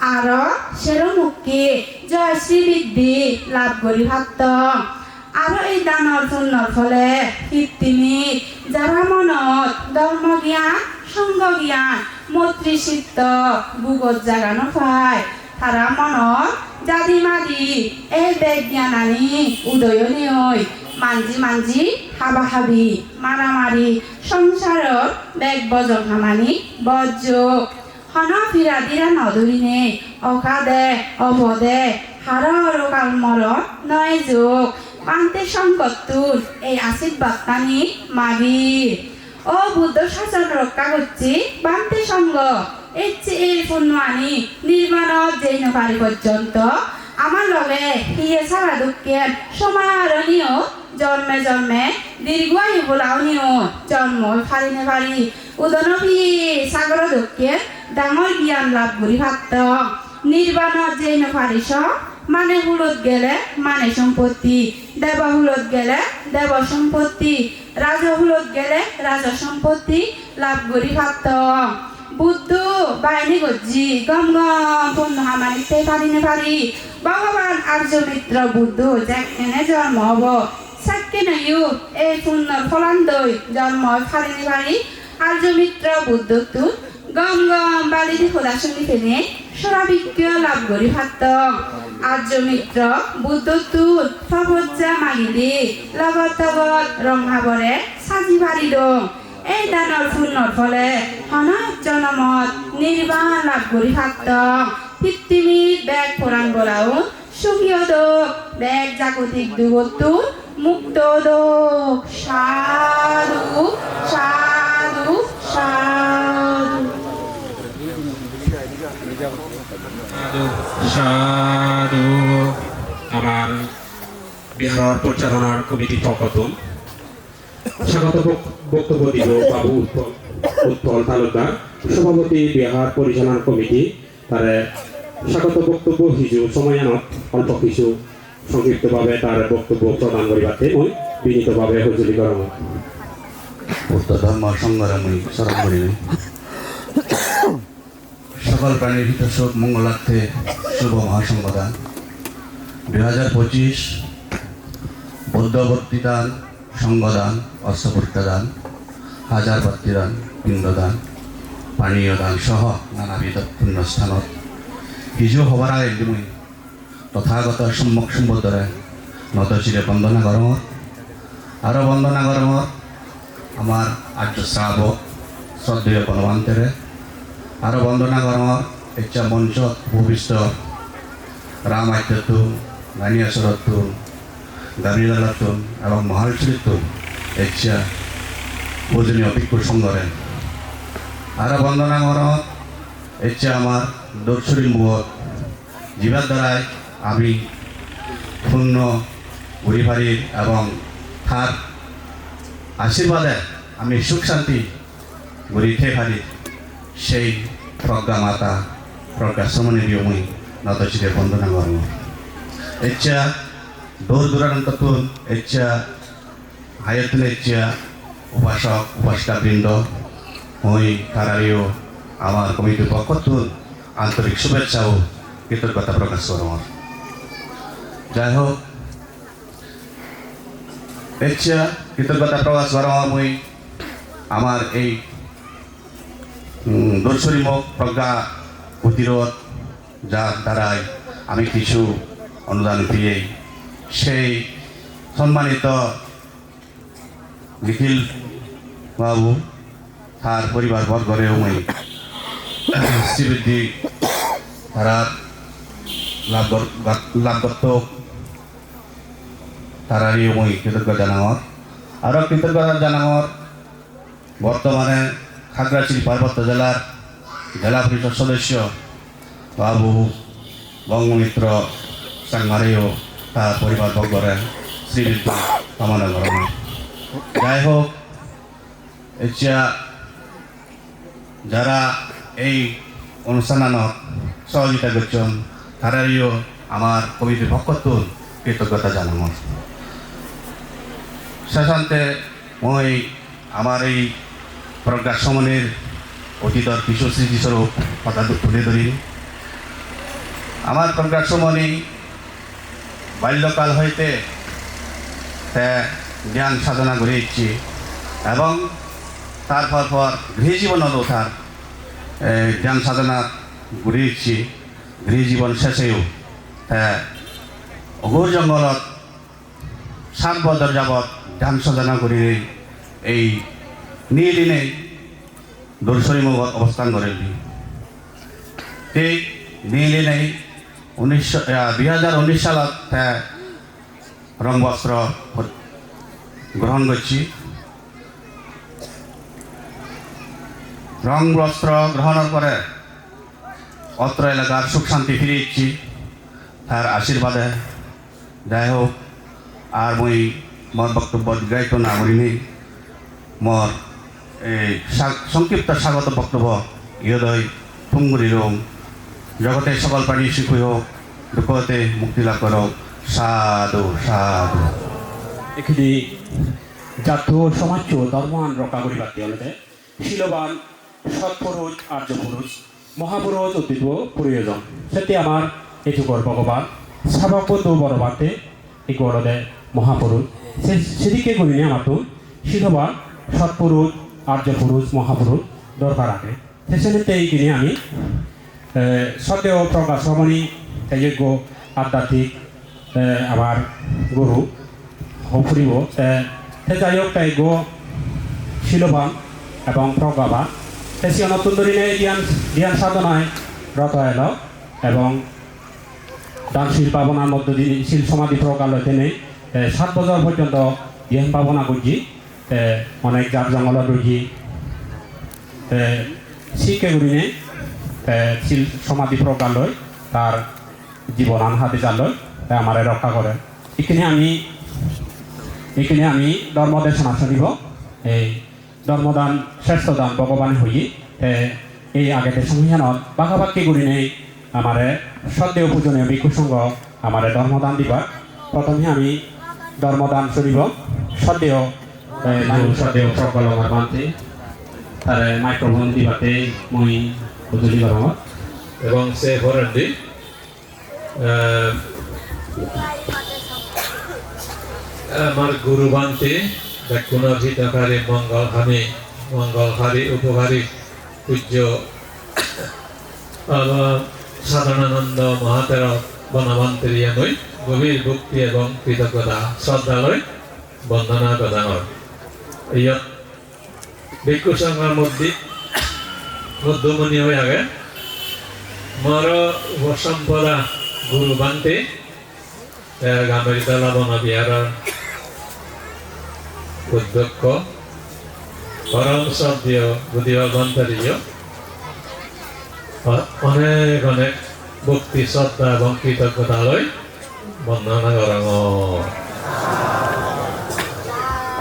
H: আৰু চেৰমুখী জয় শ্ৰী বৃদ্ধি লাভ কৰি ফাত আৰু এই দানৰ পূৰ্ণৰ ফলে কীৰ্তিমিত যাৰা মনত ধৰ্ম জ্ঞান সংগ জ্ঞান মৈত্ৰী চিত্ত বুকত জাগা নপায় তাৰা মনত জাদি মাদি এই বেগ জ্ঞান আনি উদয়নি হৈ মাঞ্জি মাঞ্জি হাবা হাবি মাৰামাৰি সংসাৰৰ বেগ বজং হামানি বজ্যোগ হন ফিৰা দিৰা নধৰিনে অকাদে অবদে হাৰ আৰু কালমৰত নয় যোগ পান্তে সংকটটোৰ এই আশীৰ্বাদ টানি মাগিৰ ও বুদ্ধ শাসন রক্ষা করছি বান্তে সঙ্গ এই পূর্ণ আনি নির্মাণত যেই নপারি পর্যন্ত আমার লগে হিয়ে সারা দুঃখের সমারণীয় জন্মে জন্মে দীর্ঘায়ু বোলাওনীয় জন্ম ফারিনে ফারি উদনভি সাগর দুঃখের ডাঙর জ্ঞান লাভ করি ভাত নির্বাণত যেই নপারিস মানে হুলত গেলে মানে সম্পত্তি দেব হুলত গেলে দেব সম্পত্তি রাজ হুলত গেলে রাজ সম্পত্তি লাভ করি ভাত বুদ্ধ বাইনি গজ্জি গম গম পূর্ণ হামানিতে পারিনে পারি ভগবান আর্য মিত্র বুদ্ধ যেখানে জন্ম হব সাক্ষী নাইও এই পূর্ণর ফলান্দই জন্ম ফারিনে পারি আর্য মিত্র বুদ্ধ তু গম গম বালি খোলা শুনি ফেনে সরাবিজ্ঞ লাভ করি ভাত আর্য মিত্র বুদ্ধ তুল প্রবজ্জা মাগিলি লগত লগত রংহাবরে সাজি পারি দং এই দানৰ পূৰ্ণৰ ফলে অনাথ জনমত নিৰ্বাণ লাভ কৰি ভাত পৃথিৱীত বেগ পুৰাণ বলাও সুখীয় দোষ বেগ জাগতিক দুগতো মুক্ত দোষ সাধু সাধু সাধু
D: সাধু আমার বিহার পরিচালনার কমিটি পক্ষ স্বাগত বক্তব্য দিব বাবু উৎপল তালুকদার সভাপতি বিহার পরিচালনা কমিটি তার স্বাগত বক্তব্য হিজু সময়নত অল্প কিছু সংক্ষিপ্তভাবে তার বক্তব্য প্রদান করিবাতে মই বিনীতভাবে সঁজুলি করা
I: বুদ্ধ ধর্ম সংগ্রাম আমি স্মরণ করি সকল প্রাণীর হিত সুখ মঙ্গলার্থে শুভ মহাসংবাদ 2025 বৌদ্ধ বক্তৃদান সংঘদান অস্ত্রপরিত্যাদান হাজার ভক্তিদান পিণ্ডদান পানীয় দান সহ নানাবিধ পুণ্যস্থানত হিজু হবার আগে মই তথাগত সম্যক সম্বোধরে নতশিরে বন্দনা গরমত আরও বন্দনা গরমত আমার আর্য শ্রাবক শ্রদ্ধেয় বনবান্তেরে আরও বন্দনা গরমত ইচ্ছা মঞ্চত ভূপিষ্ঠ রাম আত্যতুন গানিয়াসরতুন গামিলালাতুন এবং মহালচরিতুন ইচ্ছা পূজনীয় ভিক্ষু সংঘরে আরও বন্দনা গরমত ইচ্ছা আমার দর্শরী মুখত জীবার দ্বারাই আমি পূর্ণ ঘুরিফারির এবং তার আশীর্বাদে আমি সুখ শান্তি ঘুরিতে পারি সেই প্রজ্ঞা মাতা প্রজ্ঞা সমনীয় মই নতশিরে বন্দনা করব ইচ্ছা দূর দূরান্ততুন ইচ্ছা হায়তুন ইচ্ছা উপাসক উপাসিকা বৃন্দ মই তারারিও আমার কমিটির পক্ষতুন আন্তরিক শুভেচ্ছা ও কৃতজ্ঞতা প্রকাশ করব যাই হোক ইচ্ছা কৃতজ্ঞতা প্রকাশ করব মই আমার এই দর্শনীমুখ প্রজ্ঞা প্রতিরোধ যার দ্বারাই আমি কিছু অনুদান পেয়ে সেই সম্মানিত নিখিল বাবু তার পরিবার বর্গরেও মই শ্রীবৃদ্ধি তারার লাভগত তারারই মই কৃতজ্ঞতা জানাওয়ার আরও কৃতজ্ঞতা জানাওয়ার বর্তমানে খাগড়াছড়ি পার্বত্য জেলার জেলা পরিষদ সদস্য বাবু বঙ্গমিত্র সাংমারেও তার পরিবার বর্গরে শ্রীবৃদ্ধ কামনা কৰোঁ যাই হোক এতিয়া যারা এই অনুষ্ঠানত সহযোগিতা করছেন তারারিও আমার কমিটির পক্ষত কৃতজ্ঞতা জানাম শেষান্তে মই আমার এই প্রজ্ঞাসমনের অতীতর কিছু স্মৃতিস্বরূপ কথা তুলে ধরি আমার প্রজ্ঞাসমনী বাল্যকাল হইতে জ্ঞান সাধনা করে ইচ্ছি এবং তারপর গৃহজীবনও তার জ্ঞান সাধনা ঘুরিয়েছি গৃহজীবন শেষেও অঘোর জঙ্গলত 7 বছর যাবৎ জ্ঞান সাধনা করে এই নিদিনে দর্শনীমুখ অবস্থান করেছি ঠিক নিদিনে 2019 সালত রং বস্ত্র গ্রহণ করছি রং বস্ত্র গ্রহণের পরে অত্র এলাকার সুখ শান্তি ফিরে ইচ্ছি তার আশীর্বাদে যাই হোক আর মই মোর বক্তব্য দীর্ঘায়িত না করিনি মোর এই সংক্ষিপ্ত স্বাগত বক্তব্য ইহদয় তুঙ্গুরি রং জগতে সকল প্রাণী সুখী হোক দুঃখতে মুক্তি লাভ করক সাধু সাধু
D: এখানে জাতীয় সমাজ ধর্মান রক্ষা করিবার হলে শিলবান সৎপুরুষ আর্যপুরুষ মহাপুরুষ অতীত প্রয়োজন সেটি আমার এটুকুর ভগবান সাবাবদ্ধ বড় বাতে এই গড়ে মহাপুরুষ সেদিকে করিনি আমার তো শিলবান সৎপুরুষ আর্যপুরুষ মহাপুরুষ দরকার আছে সেখানে এইখানে আমি সদেহ প্রকাশ রমণী যোগ্য আধ্যাত্মিক আমার গুরু ফুরিব সে যাই হোক তাই গো শিলবান এবং প্রজ্ঞাবান সে নতুন ধরনের জ্ঞান সাধনায় রত এল এবং দানশীল পাবনার মধ্য দিয়ে শিল সমাধি প্রকাল তেনে 7 বছর পর্যন্ত জ্ঞান পাবনা করছি অনেক জাত জঙ্গলত রুখি শিখে গুরিনে শিল সমাধি প্রকাল লয় তার জীবন আনহাতে চালয় আমার রক্ষা করে এখানে আমি ধর্মদেশনা শুনিব এই ধর্মদান শ্রেষ্ঠ দান ভগবান হই এই আগেতে সংবিধানত বাঘাবাক্যি করি নেই আমার সদ্দেহ পূজনীয় ভিক্ষু সংঘ আমার ধর্মদান দিবা প্রথমে আমি ধর্মদান শুনিব সদ্দেহ সদ্দেহ সকল আমার বানতে তার মাইক্রোফোন দিবাতে মই বুঝলি করব
F: এবং সে ফরেন্ডি আমার গুরু বান্তি ব্যাকুণর হিতকারী মঙ্গলহারী উপকারী পূজ্য সাধারণানন্দ মহাতের বনবন্তরিয়া মই গভীর ভক্তি এবং কৃতজ্ঞতা শ্রদ্ধালয় বন্দনা প্রদানৰ ইয়াত ভিক্ষু সংঘৰ মধ্যমণি হৈ আগে মোৰ উপসম্পদা গুরু বান্তি গামৰিতলা বনবিহাৰৰ অধ্যক্ষ পরম শ্রদ্ধেয় বুদ্ধিবন্তরীয় অনেক অনেক ভক্তি শ্রদ্ধা এবং কৃতজ্ঞতালয় বন্দনা করং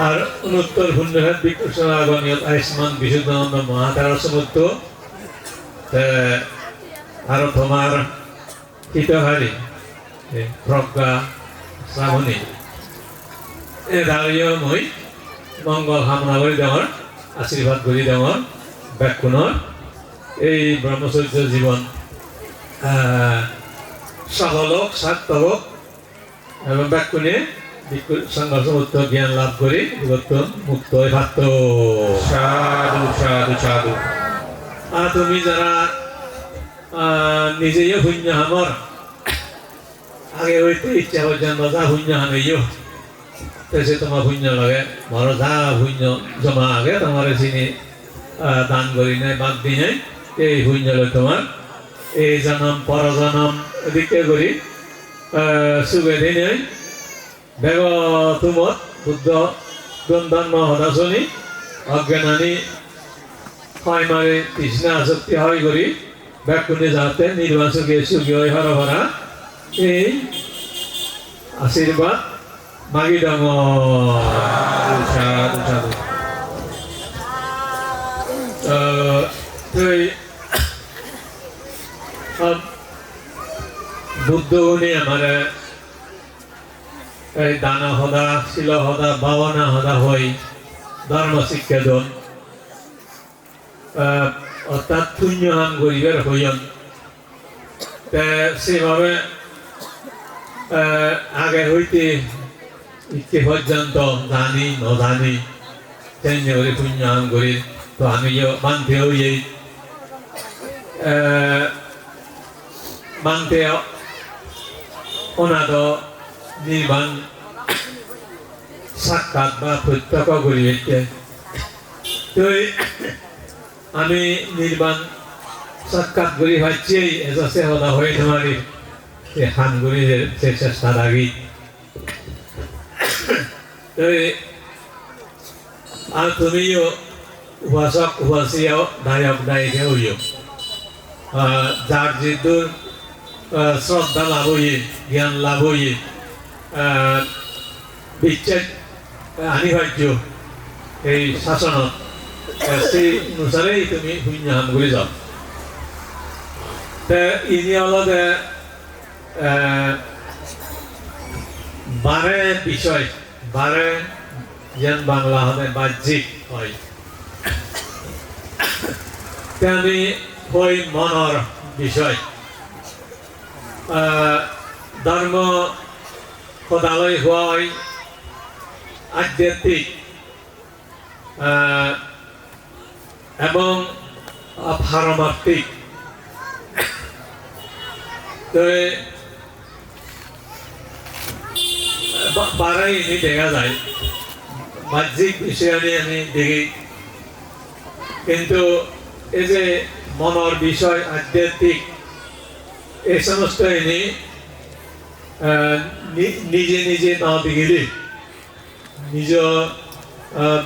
F: আর উত্তর পুণ্যহেত বিকৃষ্ণ আগনীয় আয়ুষ্মান বিশুদ্ধানন্দ মহাতার সমুদ্র আর তোমার হিতহারী প্রজ্ঞা শ্রাবণী এ দাঁড়িয়ে মই মঙ্গল কামনা কৰি ডাঙৰ আশীৰ্বাদ কৰি ডাঙৰ ব্যাকুণৰ এই ব্ৰহ্মচৰ্য জীৱন সফলক সাৰ্থক এবং ব্যাকুণে সংঘর্ষ মুক্ত জ্ঞান লাভ কৰি জগত মুক্ত হৈ ভাত সাধু সাধু সাধু আর তুমি যারা নিজেই শূন্য হামৰ আগে হইতে ইচ্ছা পর্যন্ত যা শূন্য হামেইও তেসে তোমার শূন্য লাগে মর যা শূন্য জমা আগে তোমার চিনি দান করি নাই বাদ দি নাই এই শূন্য লৈ তোমার এই জনম পরজনম এদিকে করি সুগে দি নাই বেগ তুমত বুদ্ধ দ্বন্দ্ব সদাচনী অজ্ঞানী হয় মারি তৃষ্ণা আসক্তি হয় করি ব্যাকুণে যাতে নির্বাচকে সুখী হয় হর ভরা এই আশীর্বাদ মাগি দঙ সাধু সাধু বুদ্ধ গুণে আমার এই দানা হদা শিল হদা ভাবনা হদা হই ধর্ম শিক্ষা দন অর্থাৎ পুণ্যহান গরিবের হইন সেভাবে আগে হইতে ইচ্ছে পর্যন্ত জানি নজানি তেমনি করে পুণ্যহান গরিব তো আমিও মানতে হই মানতে অনাদ নির্বাণ সাক্ষাৎ বা প্রত্যক্ষ করিয়েছে তো আমি নির্বাণ সাক্ষাৎ করি ভাবছি এসে হদা হয়ে তোমারই হান করি সে চেষ্টা লাগি তো আর তুমিও উপাসক উপাসীও নায়ক নায়িকা হইও যার যেদূর শ্রদ্ধা লাভ হইয়ে জ্ঞান লাভ হইয়ে বিচ্ছেদ অনিবার্য এই শাসনত সেই অনুসারেই তুমি পুণ্যহান করে যাও ইনি অলগে বারে বিষয় বারে যেন বাংলা হবে বাহ্যিক হয় তেমনি হই মনৰ বিষয় ধর্ম সদালৈ হয় আধ্যাত্মিক এবং পারমার্থিক বারাই এনে দেখা যায় বাহ্যিক বিষয় নিয়ে আমি দেখি কিন্তু এই যে মনের বিষয় আধ্যাত্মিক এই সমস্ত এনে নিজে নিজে না দেখিলে নিজ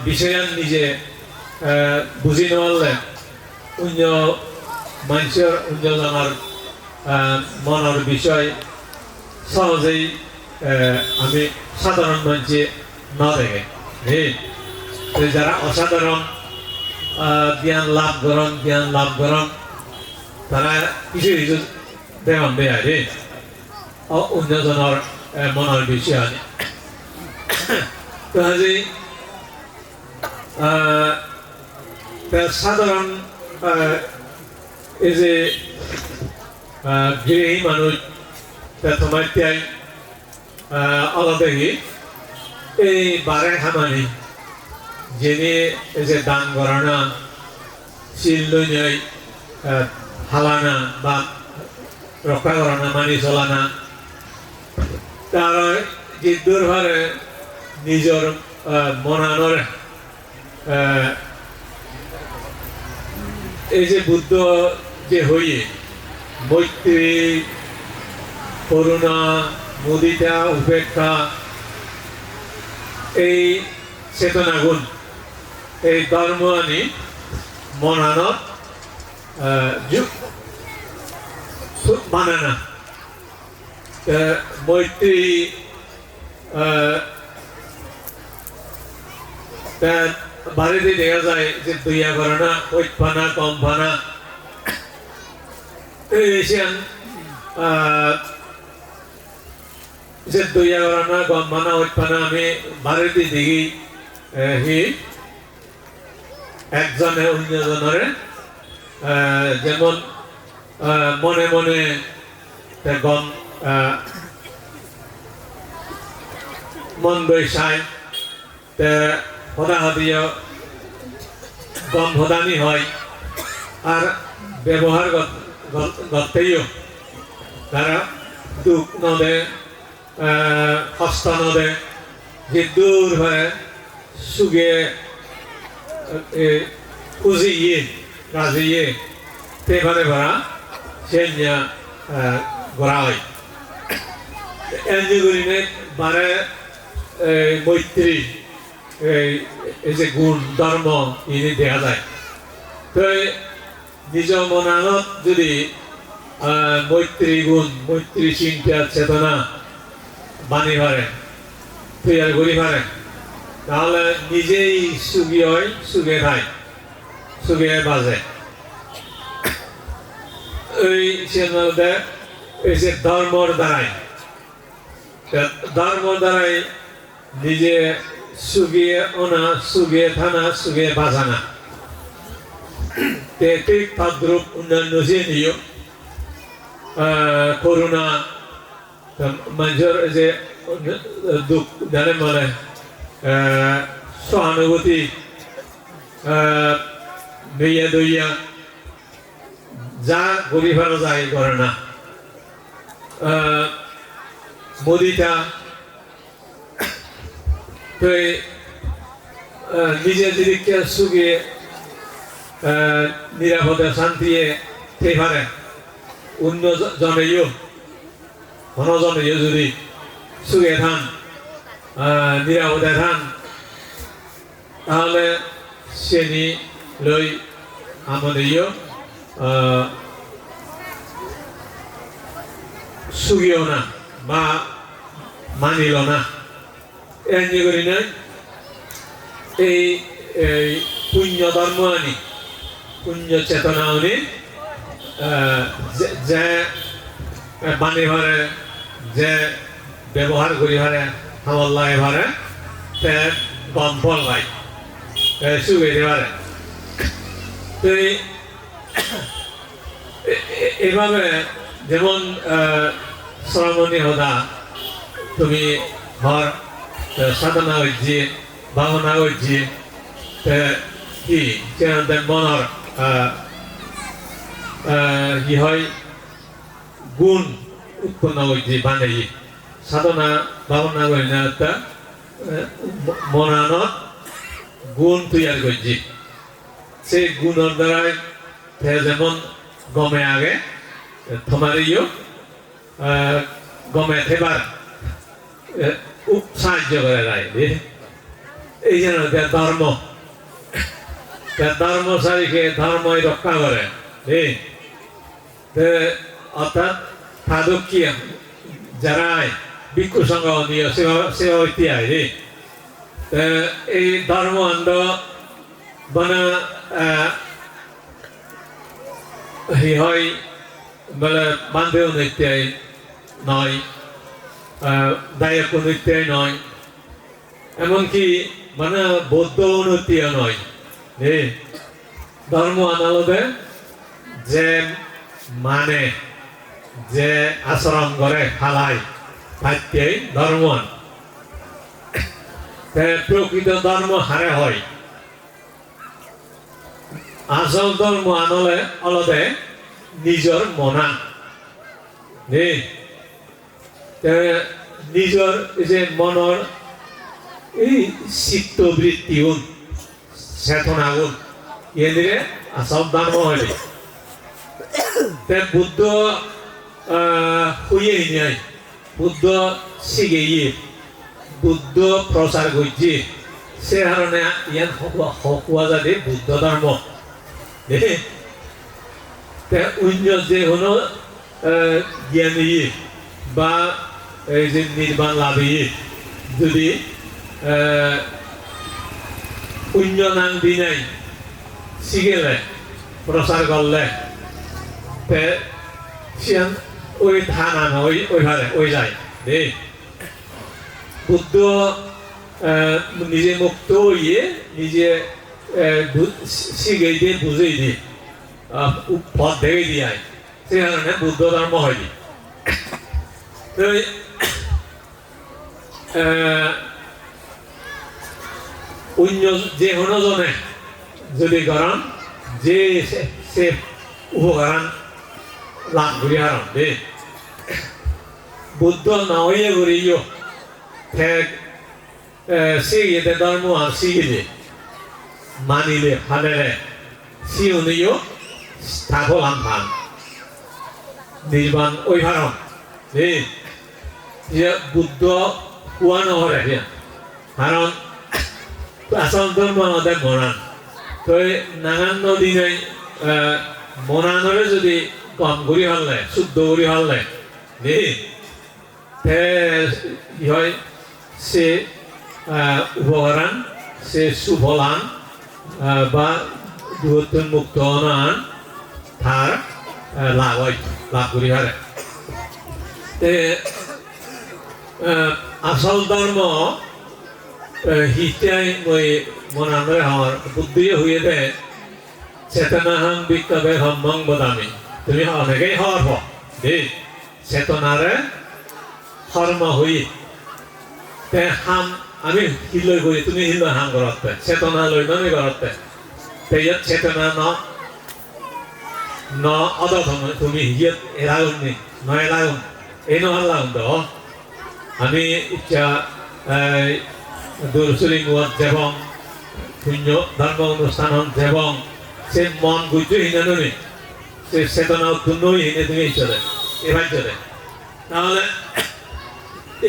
F: বিষয়ান নিজে বুঝি নপারলে অন্য মানুষের অন্যজনের মনের বিষয় সহজেই আমি সাধারণ মানুষে না দেখে যারা অসাধারণ জ্ঞান লাভ করেন তারা কিছু কিছু দেখান দেয় রে অন্যজনের মনের বিষয় তো আজি সাধারণ এই যে গৃহী মানুষ তোমার ত্যাগ আলাদা এই বারে খামানি যিনি এই যে দান করানা শিল লই হালানা বা রক্ষা করানা মানি চলানা তার যে দুর্ভারে নিজের মনানোর এই যে বুদ্ধ যে হইয়ে মৈত্রী করুণা মুদিতা উপেক্ষা এই চেতনা গুণ এই ধর্ম আনি মনানোর মানে না মৈত্রী বাড়িতে দেখা যায় যে দইয়া করে না ওইট ফানা কম ফানা যে দইয়া করে না কম ফানা ওইট ফানা আমি বাড়িতে দেখি হি একজনে অন্যজনের যেমন মনে মনে গম মন বৈশায় হদাহদিও গম হদানি হয় আর ব্যবহার করতেইও তারা দুঃখ নদে হস্ত নদে যে দূর হয়ে সুগে উজিয়ে রাজিয়ে তেভারে ভরা সে গড়া হয় এমনি করিনে বারে মৈত্রী এই যে গুণ ধর্ম ইনি দেখা যায় তো নিজ মনানত যদি মৈত্রী গুণ মৈত্রী চিন্তা চেতনা বাণী পারে তৈরি করি পারে তাহলে নিজেই সুখী হয় সুখে খায় সুখে বাজে এই মধ্যে এই যে ধর্মর দ্বারাই নিজে সুখিয়ে ওনা সুখিয়ে থানা সুখিয়ে বাজানা ঠিক তদ্রুপ অন্যান্য যে নিয় করুণা মানুষের যে দুঃখ জানে মানে সহানুভূতি দইয়া দইয়া যা করি ফেলা যায় করে না মোদিটা তো নিজের দিকে সুখে নিরাপদে শান্তিয়ে সেই পারে অন্য জনেও ঘনজনেও যদি সুখে থান নিরাপদে থান তাহলে শ্রেণী লই আমাদেরও সুখীও না বা মানিল না এমনি করি না এই পুণ্য ধর্ম আনি পুণ্য চেতনা আনি যে বাণী ভারে যে ব্যবহার করি ভারে খাবার লাগে ভারে তে গম ফল পাই সুখে পারে তো এইভাবে যেমন শ্রমণী হদা তুমি হর সাধনা হচ্ছে ভাবনা হচ্ছে কি মনের কি হয় গুণ উৎপন্ন হচ্ছে বানাই সাধনা ভাবনা করি না একটা মনানত গুণ তৈরি করছি সেই গুণের দ্বারাই যেমন গমে আগে তোমারও গমে থেবার সাহায্য করে রায় এই জন্য ধর্ম ধর্মচারীকে ধর্মই রক্ষা করে অর্থাৎ সাধকী যারাই ভিক্ষু সংঘ নিয়ে সেবা ইত্যাদি এই ধর্ম আন্দ বনা হয় বলে বান্ধব নিত্যাই নয় দায়ক নিত্যাই নয় এমনকি মানে বৌদ্ধ নৃত্য নয় ধর্ম আনালতে যে মানে যে আচরণ করে ফালাই তাই ধর্ম প্রকৃত ধর্ম হারে হয় আসল ধর্ম আনলে অলতে নিজর মনা নিজর যে মনের এই চিত্তবৃত্তি গুণ চেতনা গুণ এদিকে আসল ধর্ম হয় বুদ্ধ হইয়ে নাই বুদ্ধ শিখে বুদ্ধ প্রচার করছে সে কারণে ইয়ান হকুয়া যাতে বুদ্ধ ধর্ম অন্য যে কোনো জ্ঞানী বা এই যে নির্বাণ লাভী যদি অন্য নাম দি নাই শিখেলে প্রচার করলে ওই ধান আন ওই যায় বুদ্ধ নিজে মুক্ত হইয়ে নিজে শিখে দিয়ে বুঝেই দিয়ে পথ দেখে দিয়ে সে কারণে বুদ্ধ ধর্ম হয়নি অন্য যে কোনো জনে যদি করেন যে সে উপকারণ লাভ করি হারান বুদ্ধ না হইয়ে করিও শিখে ধর্ম আর শিখিলে মানিলে ফালে সিউনিও ঠাকুর আনফান নির্বাণ ওই ভারম বুদ্ধ কোয়া নহরে কারণ আসল ধর্ম আমাদের মনান তো নানান দিনে মনানরে যদি কম করি হারলে শুদ্ধ করি হারলে কি হয় সে উপকারান সে সুফলান বা দুহত্তর মুক্ত অনান তার লাভ হয় লাভ করি হারে আসল ধর্ম হিতাই মই মনানরে আমার বুদ্ধি হয়ে দে চেতনাহাং বিক্ষবে হম্মং বদামি তুমি অনেকেই হওয়ার পর দেই চেতনারে কর্ম হই তে হাম আমি হিলই করি তুমি হিলই হাম করতে চেতনা লই নমি করতে তে ইয়াত চেতনা ন অদধম তুমি ইয়াত এলাগুনি ন এলাগুন এই নহল লাগুন তো আমি ইচ্ছা দূরচুরি মুয়াত এবং শূন্য ধর্ম অনুষ্ঠান এবং সে মন গুজ্জ হিনানুনি সে চেতনা উৎপন্ন হিনে তুমি চলে এবার চলে তাহলে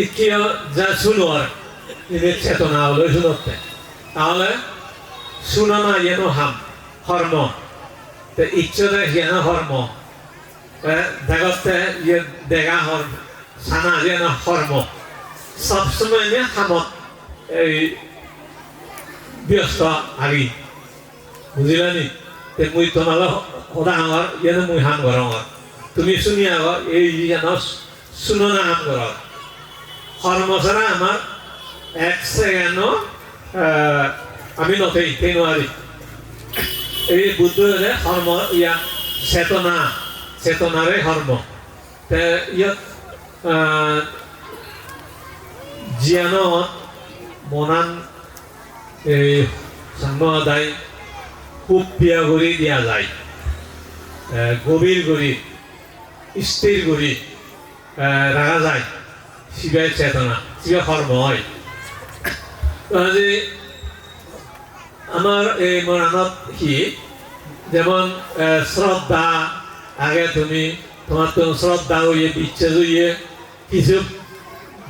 F: কিয় যা শুনো আর চেতনা হলো শুনতে তাহলে শুনো না যেন হাম কর্ম ইচ্ছতে যেন কর্ম দেখতে দেখা হর সানা যেন কর্ম সবসময় হামত এই ব্যস্ত আগে বুঝিলানি তে মুই তোমার সদাঙর যেন মুই হাম গরঙর তুমি শুনি আগ এই যেন শুনো না হাম গর কর্ম ছাড়া আমার এক সেকেন্ড আমি নথেইতে নোৱাৰি এই বুদ্ধৰে কৰ্ম ইয়া চেতনাৰে কৰ্ম তে ইয়াত জ্ঞানত মনান এই সদায় খুব প্ৰিয় কৰি দিয়া যায় গভীৰ কৰি স্থিৰ কৰি ৰাখা যায় শিৱাই চেতনা শিৱা কৰ্ম হয় আজি আমার এই মরানত কি যেমন শ্রদ্ধা আগে তুমি তোমার তো শ্রদ্ধা হইয়ে বিচ্ছেদ হইয়ে কিছু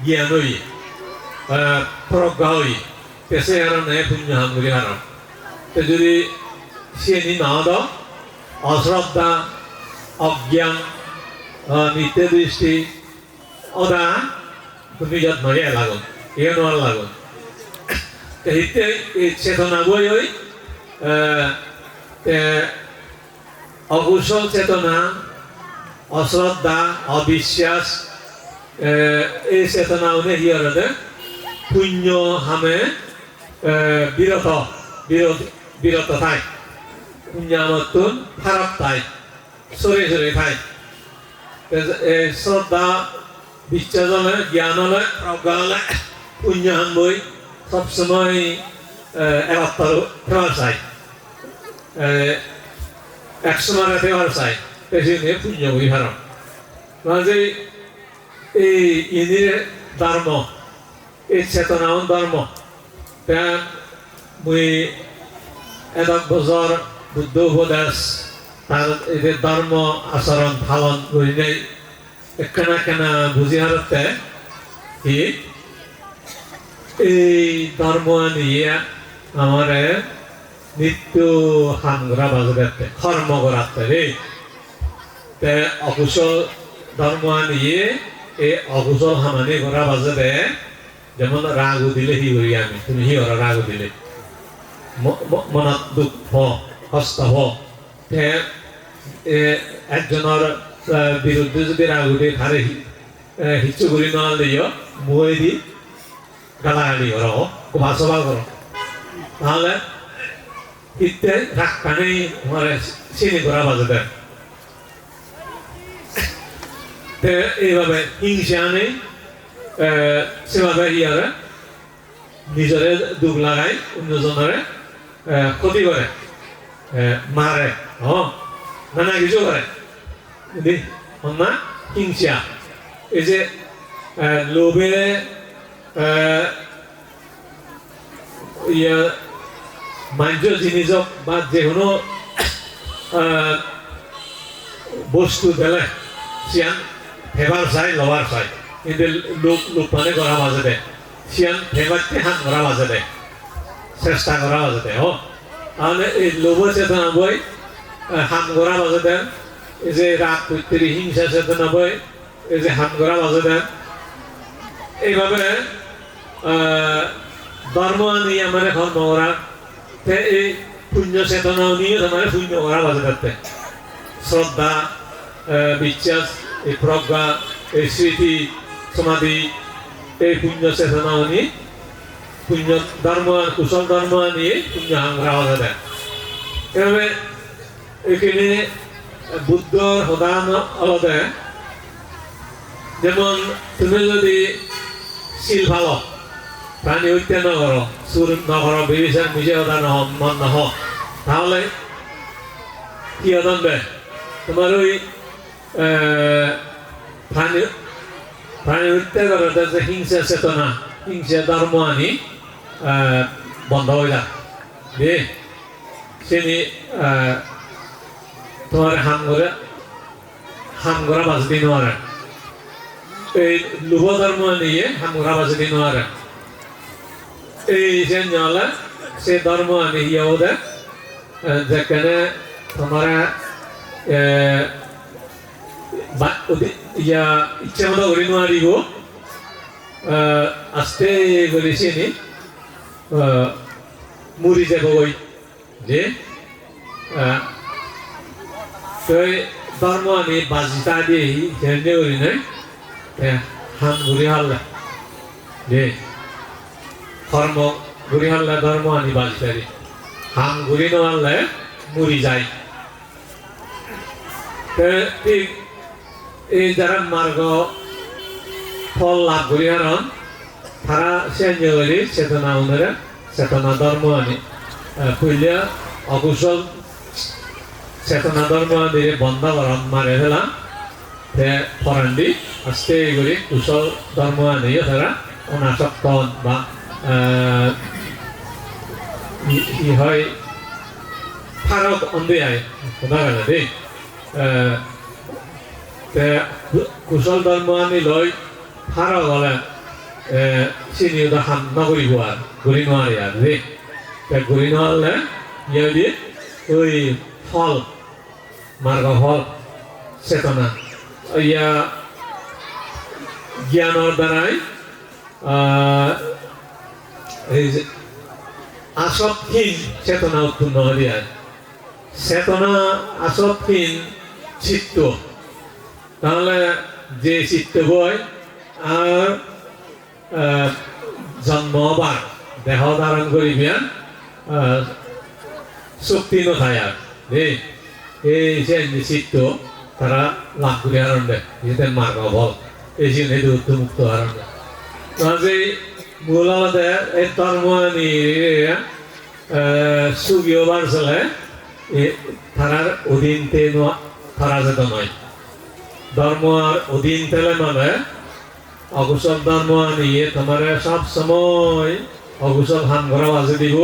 F: জ্ঞান হইয়ে প্রজ্ঞা হইয়ে পেশে কারণে পুণ্য হামগুলি কারণ তো যদি সে নি না দাও অশ্রদ্ধা অজ্ঞান মিথ্যে দৃষ্টি অদা তুমি যত নয় লাগুন এ নোয়ার লাগুন হিতে চেতনা বই ওই অকুশল চেতনা অশ্রদ্ধা অবিশ্বাস এই চেতনা উনি হিয়ারতে পুণ্য হামে বিরত থাই পুণ্য আমতুন খারাপ থাই সরে সরে থাই শ্রদ্ধা বিশ্বাস হলে জ্ঞান হলে প্রজ্ঞা হলে পুণ্য হাম বই সবসময় একাত্তর ফেওয়ার চাই একসময় ফেওয়ার চাই পেছনে পুণ্য বই হারাম মাঝে এই ইনির ধর্ম এই চেতনা ধর্ম মুই এদক বছর বুদ্ধ উপদেশ তার এই ধর্ম আচরণ পালন করি নাই একখানা একখানা বুঝি হারতে কি এই ধর্ম নিয়ে আমার নিত্য হামগরা বাজাতে কর্ম করাতে রে তে অকুশল ধর্ম নিয়ে এই অকুশল হামানি করা বাজাতে যেমন রাগ দিলে হি করি আমি তুমি হি ওরা রাগ দিলে মনত দুঃখ কষ্ট হ তে একজনের বিরুদ্ধে যদি রাগ উঠে তারে হিচ্ছু করি নল দিও মই দি গালাগালি করো সভা করো তাহলে ইত্যে রাগ কানেই তোমার চিনি করা বাজাতে এইভাবে হিংসা নেই সেভাবে ইয়ারে নিজরে দুখ লাগাই অন্যজনরে ক্ষতি করে মারে নানা কিছু করে না হিংসা এই যে লোভে মাঞ্চ জিনিসক বা যে কোনো বস্তু দিলে সিয়ান ফেভার চাই লবার চাই কিন্তু লোক লোকমানে করা মাজতে সিয়ান ফেভারতে হাত করা মাজতে চেষ্টা করা মাজতে তাহলে এই লোভ চেতনা বই হাত করা মাজতে এই যে রাগ কৈত্তরি হিংসা চেতনা বই এই যে হাত করা মাজতে এইভাবে ধর্ম নিয়ে মানে কর্ম করা এই পুণ্য চেতনাও নিয়ে মানে পুণ্য করা বাজে করতে শ্রদ্ধা বিশ্বাস এই প্রজ্ঞা এই স্মৃতি সমাধি এই পুণ্য চেতনাও নিয়ে পুণ্য ধর্ম কুশল ধর্ম নিয়ে পুণ্য হাঙ্গরা বাজে দেয় এভাবে এখানে বুদ্ধর সদান আলাদা যেমন তুমি যদি শিল ভালো প্রাণী হত্যা নকর চুর নকর বিবিচার নিজে হতা মন নহ তাহলে কি হতানবে তোমার ওই প্রাণী হত্যা করাতে যে হিংসা চেতনা হিংসা ধর্ম আনি বন্ধ হয়ে যায় দিয়ে সেনি তোমার হাম করা বাঁচতে নোয়ারে এই লোভ ধর্ম নিয়ে হাম করা বাঁচতে নোয়ারে এই যে নালা সে ধর্ম আনি ইয়াওদা যেখানে তোমার ইচ্ছা মতো করে নোয়ারিব আস্তে করে চিনি মুড়ি যাব ওই যে ধর্ম আনি বাজিতা দিয়ে হেঁটে করি নাই হাম ঘুরি হাল্লা যে কর্ম ঘুরি হাল্লা ধর্ম আনি বাজিতারি হাম ঘুরি নাল্লে মুড়ি যায় ঠিক এই যারা মার্গ ফল লাভ করি হারণ তারা সেঞ্জে করি চেতনা উনারা চেতনা ধর্ম আনি কইলে অকুশল চেতনা ধর্ম দিয়ে বন্ধ করান মারে ফেলাম ফরান্ডি আস্তে করে কুশল ধর্ম নিয়ে তারা অনাসক্ত বা ই হয় ফারক অন্ধে আয় কথা গেল দেই কুশল ধর্ম আনি লয় ফারক হলে চিনি হাম নকরিব আর ঘুরি নোৱাৰি আর দেই ঘুরি নহলে ইয়ে দিয়ে ওই ফল মার্গ ফল চেতনা ইয়া জ্ঞানৰ দ্বাৰাই আসক্তহীন চেতনা উৎপন্ন হয়ে চেতনা আসক্তহীন চিত্ত তাহলে যে চিত্ত বই আর জন্মবার দেহ ধারণ করিবে শক্তি নথায় আর এই যে চিত্ত তারা লাভ করে হারণ দেয় যেতেন মার্গ বল এই যে মুক্ত হারণ দেয় যে মূল আমাদের এই ধর্ম নিয়ে সুগীয় বাড়ছে তারার অধীন তারা যেত নয় ধর্ম আর অধীন তেলে মানে অকুশল ধর্ম নিয়ে তোমার সব সময় অকুশল হাম করা বাজে দিব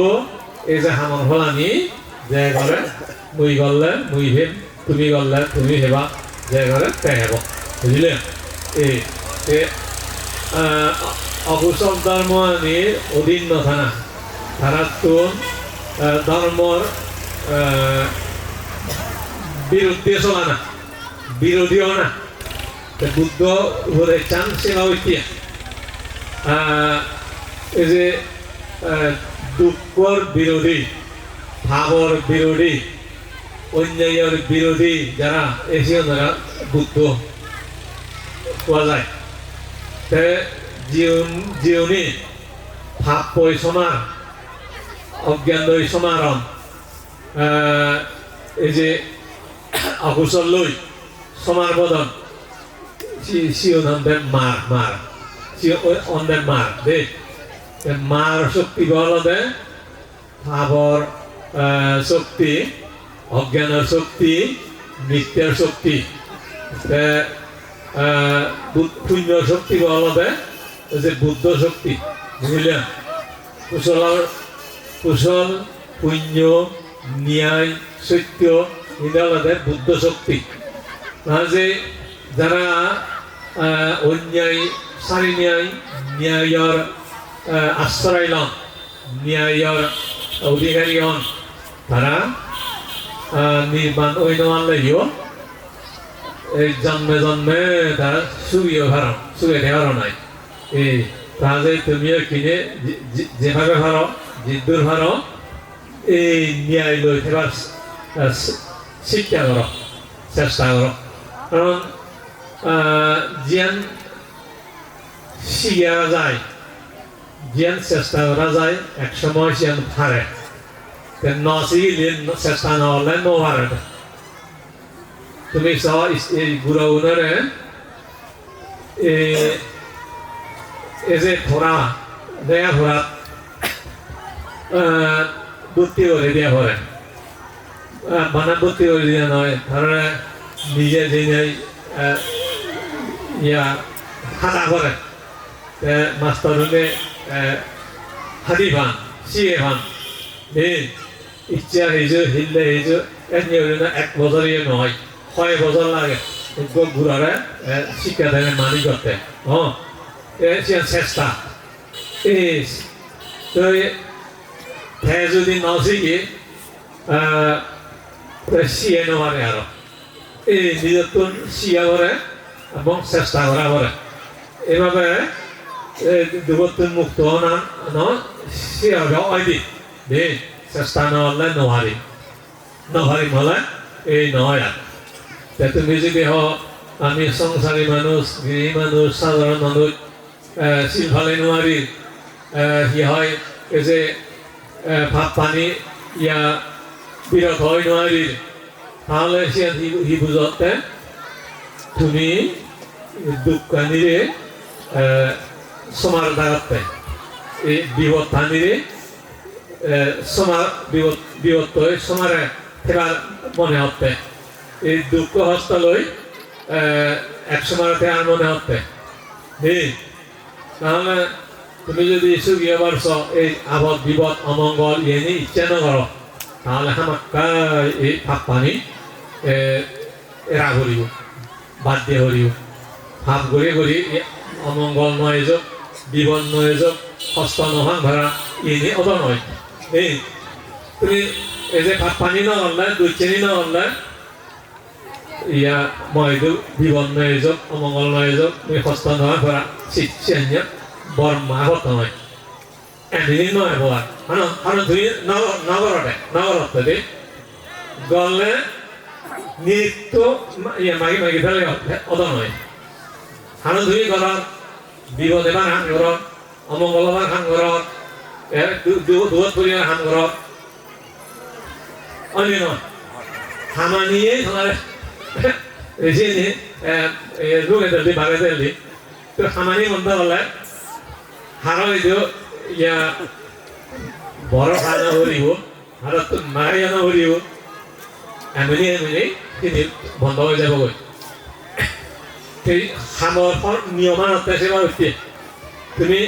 F: এই যে হামর ফলানি যে ঘরে মুই গলে মুই ভেব তুমি গলে তুমি হেবা যে ঘরে তে হেব বুঝলে এই অকুশল ধর্ম নিয়ে অধীন নথা না তারা তো ধর্মর বিরুদ্ধে চলা না বিরোধীও না বুদ্ধ উপরে চান সেবা ঐতিহ্য এই যে দুঃখর বিরোধী ভাবর বিরোধী অন্যায়ের বিরোধী যারা এসে তারা বুদ্ধ পোৱা যায় জিওনি ভাব পই সমার অজ্ঞান দই সমারণ এই যে অকুশল লই সমার বদন সিওন মার মার অন্ধের মার দে মার শক্তি বলদে ভাবর শক্তি অজ্ঞানের শক্তি মিথ্যার শক্তি পুণ্য শক্তি বলদে যে বুদ্ধ শক্তি বুঝলেন কুশল পুণ্য ন্যায় সত্য ইন্দ্রালদের বুদ্ধ শক্তি যে যারা অন্যায় সারি ন্যায়ৰ আশ্রয় লন ন্যায়ৰ অধিকারী হন তারা নির্মাণ ওই নয় এই জন্মে জন্মে তারা সুখে দেওয়ার নাই এই তাহলে তুমিও কিনে যেভাবে পারো জিদ্দুর পারো এই ন্যায় লই থাকার শিক্ষা করো চেষ্টা করো কারণ জ্ঞান শিখা যায় জ্ঞান চেষ্টা করা যায় এক সময় জ্ঞান পারে ন শিখলে চেষ্টা না হলে ন পারে তুমি সহ এই গুরু উনারে এই যে ফোড়া দেয়া ফোড়া ভর্তি করে দিয়া পরে বানা ভর্তি করে দিয়া নয় তারা নিজে জেনে ইয়া হাতা করে মাস্টার হলে হাতি ভান সিয়ে ভান ইচ্ছা হয়েছে হিললে হয়েছে এক বছরই নয় 6 বছর লাগে ঘুরারে শিক্ষা দেবে মানি করতে চেষ্টা যদি ন শিখি শিয়ে নেওয়ারে আরো এই নিজের তো শিয়া করে এবং চেষ্টা করা করে এভাবে দুবর্তন মুক্ত না শিয়া অয়দি চেষ্টা নহলে নহারি হলে এই নহয় আর তুমি যদি আমি সংসারী মানুষ গৃহী মানুষ সাধারণ মানুষ শিলফালে নোৱাৰি কি হয় এই যে ভাত পানী ইয়া বিৰত হয় নোৱাৰি তাহলে সি বুঝতে তুমি দোকানিরে সমার দাগাতে এই বিপদ পানিরে সমার বিপদ সমারে ফেরার মনে হতে এই দুঃখ হস্তালয় এক সময়তে আর মনে হতে তাহলে তুমি যদি সুগিয়ে পারছ এই আবদ বিপদ অমঙ্গল ইয়ে নিয়ে ইচ্ছা না করো তাহলে হামাক্কা এই ভাত পানি এরা করিব বাদ দিয়ে করিব ভাব করে করি অমঙ্গল নয় যোগ বিপদ নয় যোগ হস্ত নহান ভাড়া ইয়ে নিয়ে অত নয় তুমি এই যে ভাত পানি না করলে দুই চেনি না করলে ইয়া মই বিপদ নয় যোগ অমঙ্গল নয় যোগ তুমি হস্ত নহান ভাড়া চিন্তা বর মা হতো নয় এমনি নয় বলা হানো তুই নগরতে গলে নিত্য ইয়ে মাগি মাগি ফেলে অত নয় হানো তুই ঘর বিপদে বা হান ঘর অমঙ্গল বা হান ঘর দুধ পরিবার হান ঘর অন্য নয় হামানিয়ে তোমার এসে রুগে দিলি বাগে দিলি তো হামানি মন্দ হলে হারা হইতেও ইয়া বড় খানা হরিব হারা তো মারি আনা হরিব এমনি তিনি বন্ধ হয়ে যাব সেই সামৰ নিয়মানতে সেবা হচ্ছে তুমি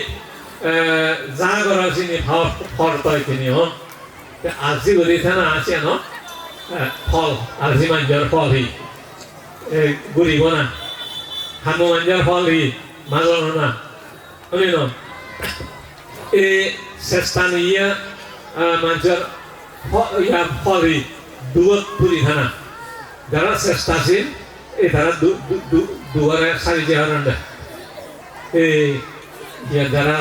F: যা করা চিনি ফল তয় তিনি আজি গরিথা না আছে ন ফল আজি মাঞ্জর ফল হি গুড়িব না হামু মাঞ্জর ফল হি মাজল না শুনি ন এই চেষ্টা নিয়ে মাঞ্জর ফল হি দুধ পুরি থানা যারা চেষ্টাশীল এই তারা দুয়ারে সারিতে হারান এই যারা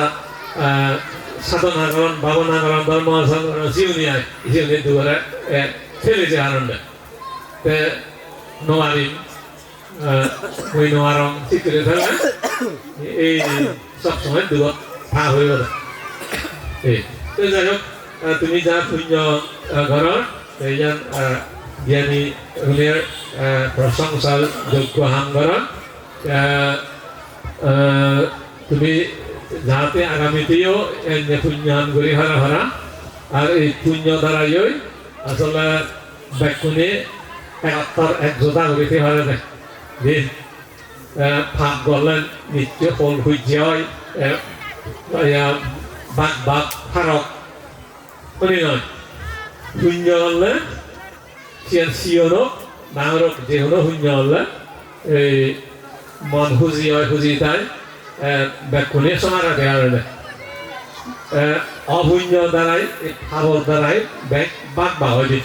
F: সাধনা করেন ভাবনা করেন ধর্ম করেন জীবনী দুয়ারে ফেলেছে হারান নোয়ারিম ওই নোয়ারং ঠিক করে ফেলে এই সবসময় দুধ ভা হয়ে গেল এই যাই হোক তুমি যা পুণ্য ঘরের এইজন জ্ঞানী হলের প্রশংসার যোগ্য হামগরণ তুমি যাতে আগামীতেও পুণ্য হাম করি হারা হারা আর এই পুণ্য দ্বারাই আসলে ব্যাকুণে একাত্তর একজোটা করিতে হারা দেয় দিন ফাঁক গলেন নিত্য ফল সূর্য হয় বাঘ বাঘ ফারক শুনি নয় শূন্য হলে সিয়নো ডাঙরক যে হলো শূন্য হলে এই মন খুঁজি হয় খুঁজি তাই ব্যাকুণে সমারা দেয়া হলে অশূন্য দ্বারাই খাবার দ্বারাই ব্যাগ বাঘ বা হয় দি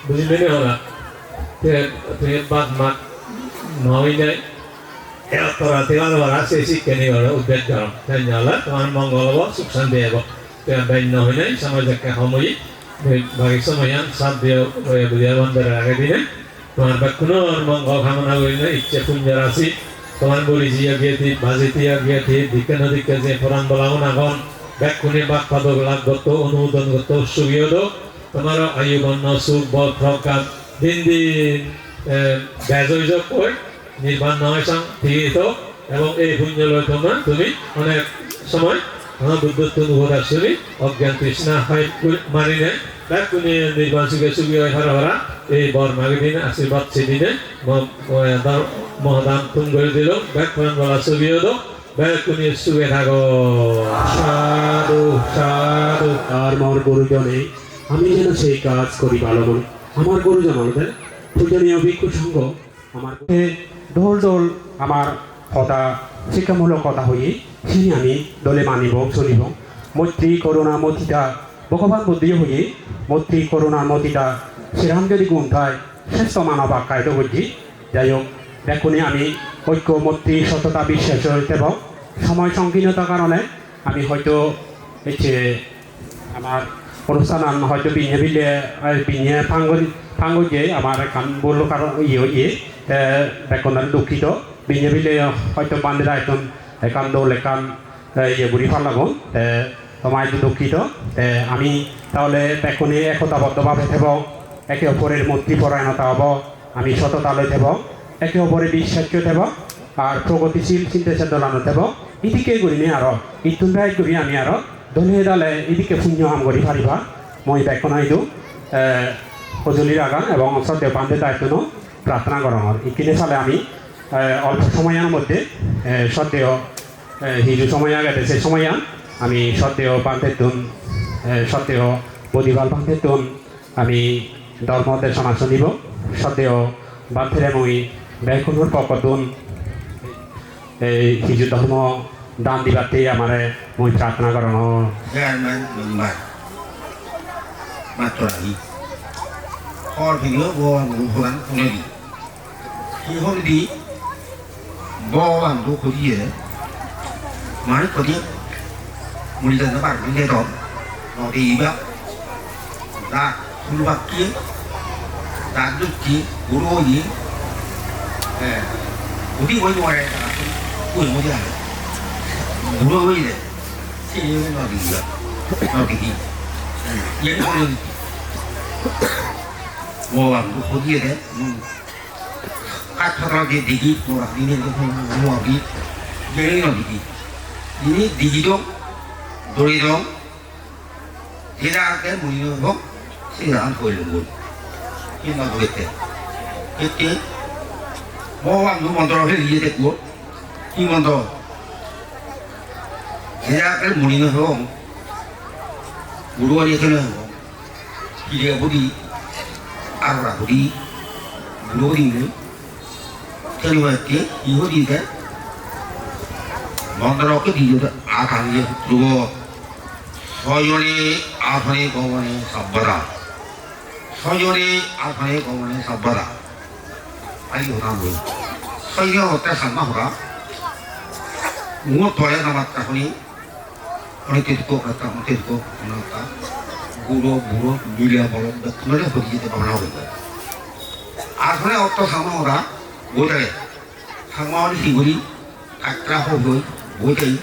F: বুঝলি নে হলা তুমি বাঘ মাঘ নয় নাই তোরা তেবার বলা সেই শিক্ষা নিবার উদ্বেগ করো ধন্যবাদ তোমার মঙ্গল হব সুখ শান্তি হব বান্য হই নাই সমাজকে সময় বাকি সময় সাত দিয়ে বুঝিয়া বন্ধের আগে দিনে তোমার কোনো মঙ্গল কামনা করি না ইচ্ছে পুণ্য রাশি তোমার বলি জিয়া গিয়েছি ভাজি তিয়া গিয়েছি দিকে না দিকে যে পুরাণ বলাও না গন ব্যাকুণে বাক পাদক লাভ করতো অনুমোদন করতো সুগিয়ে দো তোমার আয়ু বন্য সুখ বল প্রকাশ দিন দিন বেজযোগ করে নির্বাণ নয় সং ঠিক এবং এই পুণ্য লয় তোমার তুমি অনেক সময় আমার বুদ্ধত্ব অনুভব আসলে অজ্ঞান তৃষ্ণা হয় মানি নেয় ব্যাকুণে নির্বাণ সুখে সুখী হয় হারা হারা এই বর মাগে দিনে আশীর্বাদ সেদিনে মহাদান তুম করে দিল ব্যাক পুরাণ বলা সুগিয়ে দো ব্যাকুণে সুখে থাকো
D: সাধু সাধু আর মোর গুরুজনে আমি যেন সেই কাজ করি ভালো মনে আমার গুরুজন আমাদের পূজনীয় ভিক্ষু সংঘ আমার ঢোল ঢোল আমার কথা শিক্ষামূলক কথা হয়ে সেই আমি দলে মানিব চলিব মৈত্রী করুণা মতিতা ভগবান বুদ্ধি হয়ে মৈত্রী করুণা মতিতা শ্রীরাম যদি গুণ থায় শ্রেষ্ঠ মানব আখ্যায়িত করছি যাই হোক দেখুনি আমি ঐক্য মৈত্রী সততা বিশ্বাস দেব সময় সংকীর্ণতার কারণে আমি হয়তো হচ্ছে আমার অনুষ্ঠান হয়তো বিনে ফাঙ্গজে আমার কাম বললো কারণ দেখুন দুঃখিত বিনে বিলে হয়তো বান্ধে একদম একান দৌল একান বুড়ি ফালাবো তোমায় দুঃখিত আমি তাহলে দেখুনি একতাবদ্ধভাবে থেব একে অপরের মূর্তি পরায়ণতা হব আমি সততালৈ থেব একে অপরের বিশ্বাস্য থেব আর প্রগতিশীল চিন্তা চেতনানো থেব এদিকে করি নি আরো ইতুন ভাই করি আমি আরো দলে দলে এদিকে পুণ্য কাম করি পারিবা মই দেখুন এইটো সঁজুলিৰ আগান এবং শ্রদ্ধেয় বান্ধে দায়িত্ব প্রার্থনা করা হয় ইকিনে চালে আমি অল্প সময়ের মধ্যে শ্রদ্ধেয় হিজু সময় আগে সে সময় আমি শ্রদ্ধেয় বান্ধের তুন শ্রদ্ধেয় বদিবাল বান্ধের তুন আমি ধর্ম দেশনা শুনিব শ্রদ্ধেয় বান্ধেরে মই ব্যাকুণর পকতুন হিজু ধর্ম দান দিবাতে আমার মই প্রার্থনা করানো
C: Or video go on one already. He already go on do Korea. Nói Korea. Người dân các bạn cũng nghe rồi. Nó đi bác. Đã không bác kia. Đã được kia. Bố đôi gì. Bố đi quay ngoài này. Ui ngồi ra. Bố đôi gì này. Thì nó đi được. Nó đi đi. Vậy nó đi. Mua có gì đấy, các thằng kia đi mua đi nên không mua đi, cái nó đi đâu, rồi đâu, thế ra cái mùi nó gốc, sẽ là ăn thôi là mùi, khi nó được cái mua nó mòn đồ cái gì đấy của, khi mòn đồ, thế ra cái mùi nó không, mùi đồ gì thế nào, khi dia budi Arah budi, budi ni, kalau dia, ibu dia kan, mandor ke dia tu, akan dia tu, soalnya apa ni kau ni sabara, soalnya apa ni kau ni sabara, ayo orang ni, soalnya hotel sama orang, muat toya nama tak ni, orang itu kata, orang itu kata. Guru dunia bolong, mana pergi kita bawa orang. Asal orang sama orang, boleh. Sama orang singuri, akra hobi, boleh.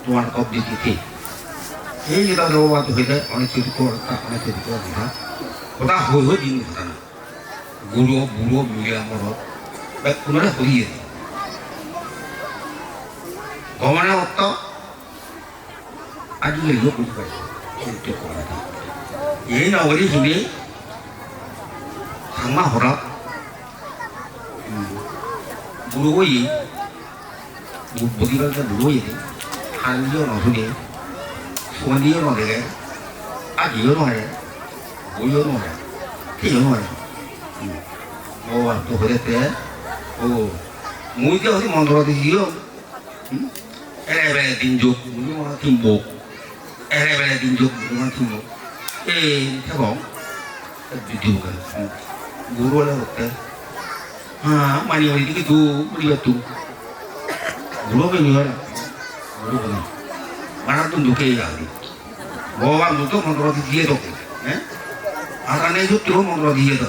C: Tuan kau di sini. Ini kita doa tu kita, orang itu kita. Kita hobi di mana? Guru dunia bolong, mana pergi? Kau mana orang? Ada lagi orang itu kau. ये ना वही सुने हमा हो रहा बुरो को ये बुद्धि का तो बुरो ये हानियों ना सुने सुनियों ना देखे आजियों ना है बोलियों ना है कियों ना है वो तो हो जाते हैं वो मुझे तो ऐसे मंत्रों की जियो ऐसे दिन जो मुझे वहाँ थिम्बो ऐसे दिन जो मुझे वहाँ थिम्बो theo bóng điều cả guru là một cái mà nhiều thì cái tu đi là tu 물어보니까 물어보니 말도 누게 야리 뭐가 누도 먹으러 뒤에도 예 아가네 jutro 먹으러 뒤에도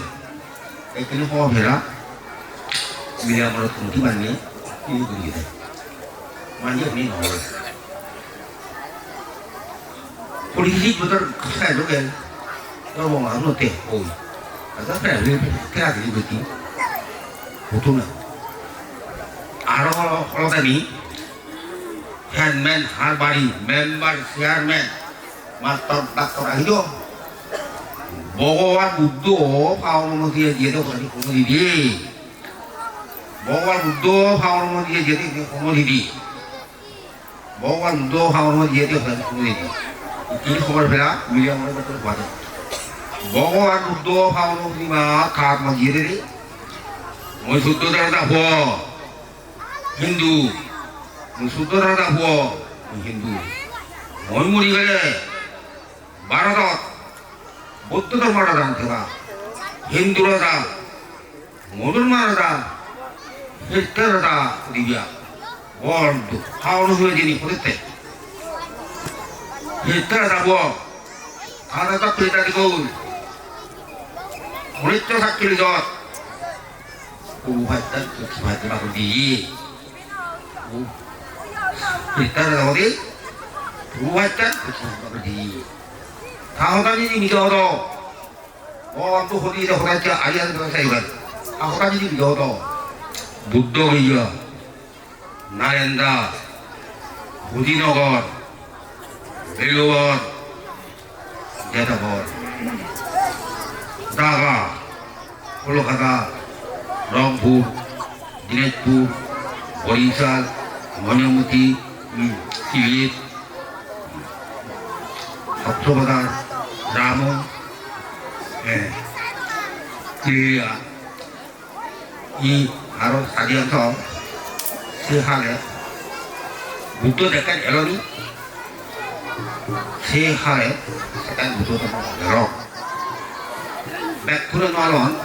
C: 에크는 호흡해라 미야마로 통기 맞니 이거 그게 많이 없니 너 polisi betul saya juga kalau mau nggak teh oh ada kira begitu betul nggak ada kalau tadi handman harbari member chairman master doctor itu bawa budo kalau dia tuh kalau komoditi bawa budo kalau dia jadi komoditi bawa budo kalau dia tuh kalau komoditi ini khबर পেলা media মনে করতে পারে ভগবান বুদ্ধ ভাবন প্রতিমা কাক মাজিয়ে দে মই শুদ্ধ দাদা হ হিন্দু মই শুদ্ধ দাদা হ হিন্দু মই মরি গেলে ভারতত বৌদ্ধ ধর্মটা জানতে বা হিন্দুরা যা মুসলমানরা যা খ্রিস্টানরা যা দিবিয়া বড় খাওয়ানো হয়ে যিনি করতে Kita tahu, ada tak kita di kau, murid tu sakit jod, ubatan ubatan baru di, kita tahu di, ubatan baru di, tahu tadi ni jod, orang tu hodi dah orang cakap ayat tu saya buat, aku tadi ni jod, Buddha dia, Narendra, Budinagar. Eluar, Jatapur, Daga, Kolkata, Rampur, Dinajpur, Borisal, Manyamuti, Silit, Aksobadar, Ramon, Tiria, ini harus hadiah kau, sehari, butuh dekat eloni. 세하에 색깔 묻어서 여러 맥쿠는 말론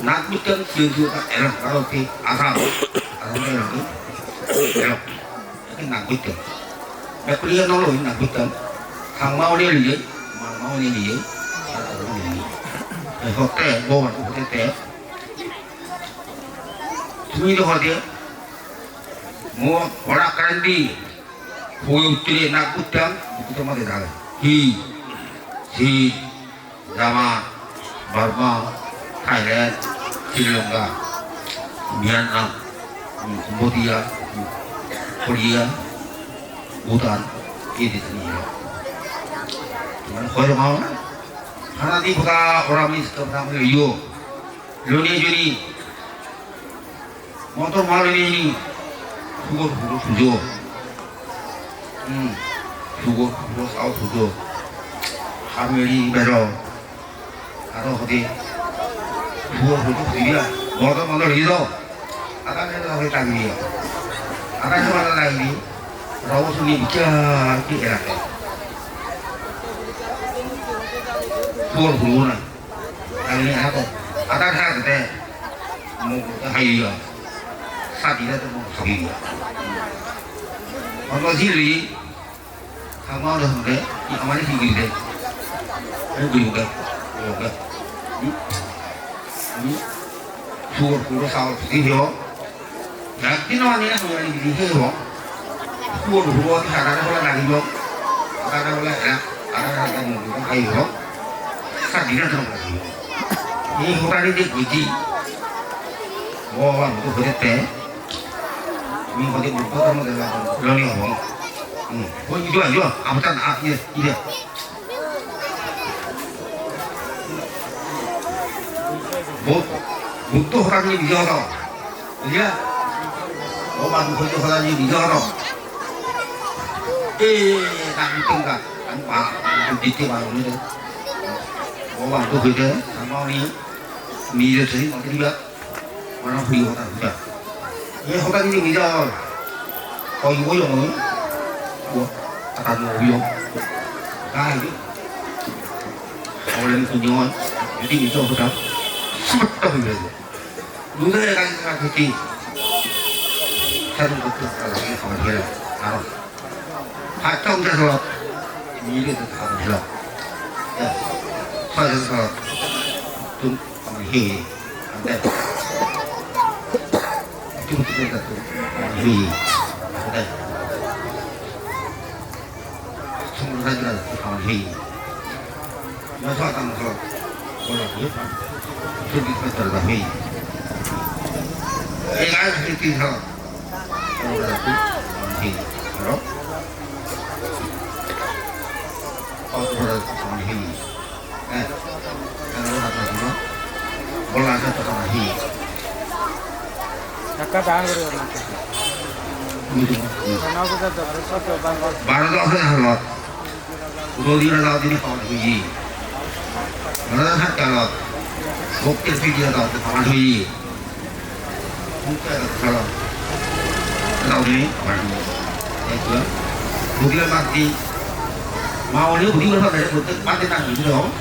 C: 낙붙던 기억이가 에러 가로티 아사로 아사로는 에러 이렇게 낙붙던 맥쿠리가 놀러 있는 낙붙던 강마오리 리에 마오리 리에 아사로는 리에 그래서 때 뭐만 그때 때 중이도 어디에 뭐 오락가란디 보육들이 낙붙당 itu mah tidak si Java, Burma, Thailand, Sri Lanka, Myanmar, Cambodia, Korea, Bhutan, ini semua. Kalau mau, karena di buka orang ini sekarang itu, Indonesia ini, motor malu ini, sugo. sugo sao sugo hamili bero aro hodi sugo sugo dia motor motor itu ada yang lagi tadi ada yang mana lagi rawu suni bicara di era sugo sugo na ini apa ada yang ada mau hai ya saat ini tu mau sabi orang sini kamu ada sampai di kamar ini sini deh, ini juga, suruh sahur sih yo, nanti namanya suruh ini sih yo, suruh di sana boleh lagi yo, ada boleh ya, ada yang mungkin kayu yo, sakitnya terus lagi yo, ini orang ini dipuji, orang itu berarti ini kalau dibuka kamu dah lalu apa? Oh ini juga, amutan ini. Butuh orang ini bisa tau, ya? Orang butuh orang ini bisa tau. Tak penting kan? Tanpa itu baru ni. Orang tu beda, sama ni dia sendiri mungkin dia mana pergi orang tu. Ini orang ini bisa, kau ibu yang ni. akan mobil kali oleh kunjungan jadi itu sudah sempat begitu dulu saya kan kaki 사는 것도 사람이 가만히 해라. 알아. 학정돼서 미래도 가만히 해라. 야, 사에서 좀 가만히 해. 안 돼. 좀 뜨거다 좀 가만히 해. 안 돼. 성공사지라도 가만히 해. 여사 당서 올라가요. 저기 갔다가 해. 내가 그렇게 해서 올라가고 해. 알아? 올라가고 해. 네. 올라가서 올라가서 가만히 해.
D: 잠깐 다 그래요.
C: 말도 안 하는 우리나라 나들이 가만히 나라 살다가 목대 피기하다 가만히 목대가 나오니 가만히 됐고요. 우리가 맞지 마을에 우리가 받아야 못해 빠져나가는 거죠.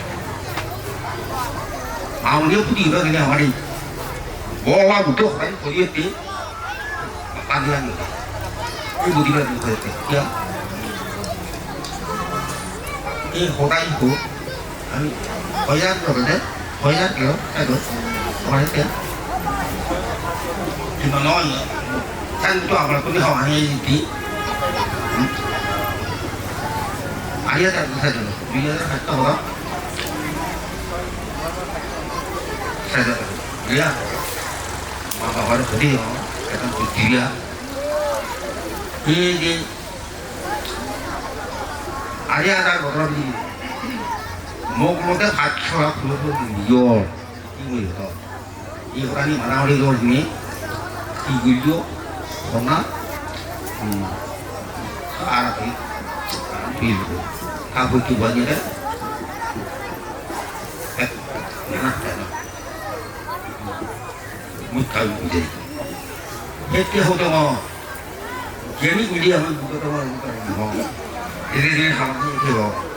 C: 마을에 우리가 그냥 말이 뭐와 묻어 가지고 거기에 빠져나가는 거. 이 우리가 그랬대. 이 호다이고 아니 거기다 그러는데 거기다 그려 해도 그만할게. 이만 nói anh cho mà tôi hỏi hay tí 아니야 다 사줘 위에 갔다 오라 사줘 위야 마마 바로 그래요 약간 그 뒤야 이게 아니야 나 그러니 목으로도 받쳐라 그러거든 이거 이거요 이거라니 말하는 거 중에 이걸요 보나 알아비 빌고 하고 두 번이래 못하고 이제 해태 호동어 괜히 굴리하면 누가더만 뭐 이래저래 하면 이거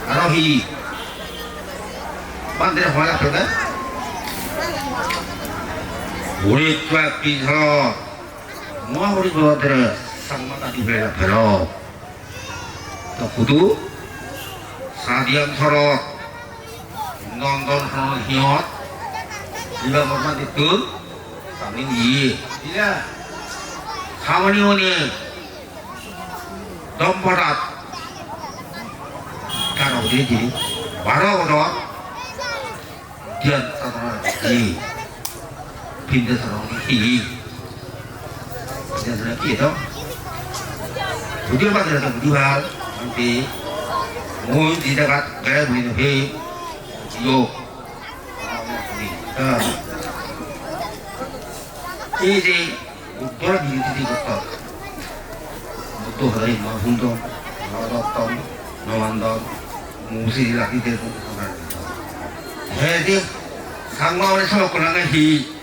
C: 알아비 반대로 화났거든 우리 쫙비서 뭐 우리 그들의 상마다 리벨라 별로 또 구두 사디언 서로 논돈하는 희엇 이가 뭐만 됐든 사민 이 이제 사모니 오니 넘버라 가라 어디지 말아오러 디안 사도나 이 빈대서로 이 빈대서로 끼도 우리가 받으라서 우리가 한테 뭐 이다가 내가 우리는 해 이거 이제 뭐라 미리들이 것도 또 그래 뭐 운동 나왔던 나왔던 무엇이라 이대로 해야지 상마원에 서먹고 나는 히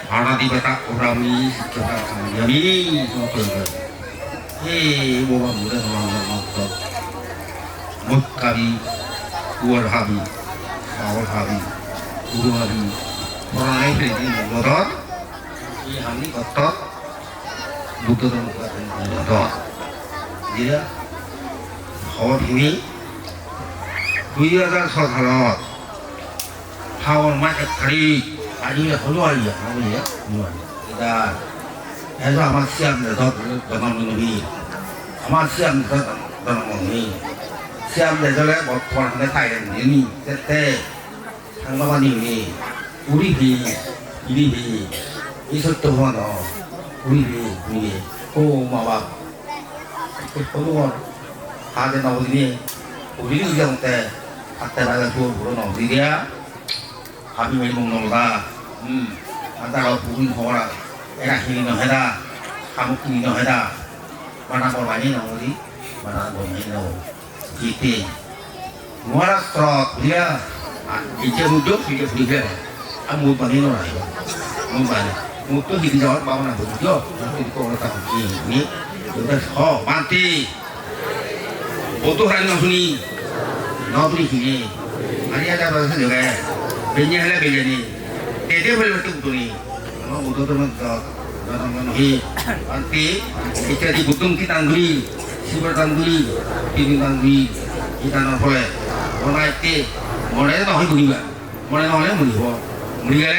C: 하나님께다 오라미 시켜다 상념이 서먹고 이 뭐가 무대 도망가서 못가비 9월합이 4월합이 9월합이 보라의 필리핀 거다 이 함이 걷다 묻어던 것 같은 거다 이제 허팀이 위에다 서서 4월만 색깔이 아니면 허루알이야 아버지야 그러니까 해서 아마 시합에서 떠나는 놈이 아마 시합에서 떠나는 놈이 시합에서 뭐 보는데 다이는 놈이 그때 상가마님이 우리 비 이리 비 있을 때 보면 우리 비 우리 고마워 그동안 하대 나오더니 우리 의경 때 그때 나가 주워 물어 우리야 밥이 왜 먹는 거다 안다가 부분 호라 애가 힘이너 해다 가목힘이너 해다 만나볼 많이 나오지 만나볼 많이 나오 이때 뭐라서 우리가 이제 무조 이게 우리가 아무 많이 나와 이거 뭐 많이 뭐또 힘이 좋아 마음나 보죠 이렇게 올라가 보니 그래서 만티 모두 하는 순이 너들이 힘이 아니야 잡아서 내가 몇년 할래 몇년이 대대벌 때 우더니 뭐 못하면 Hi anti kita di butung kita anggri sibar anggri ini anggri kita nolak orang itu orang itu orang beriba orang orang beriba beriba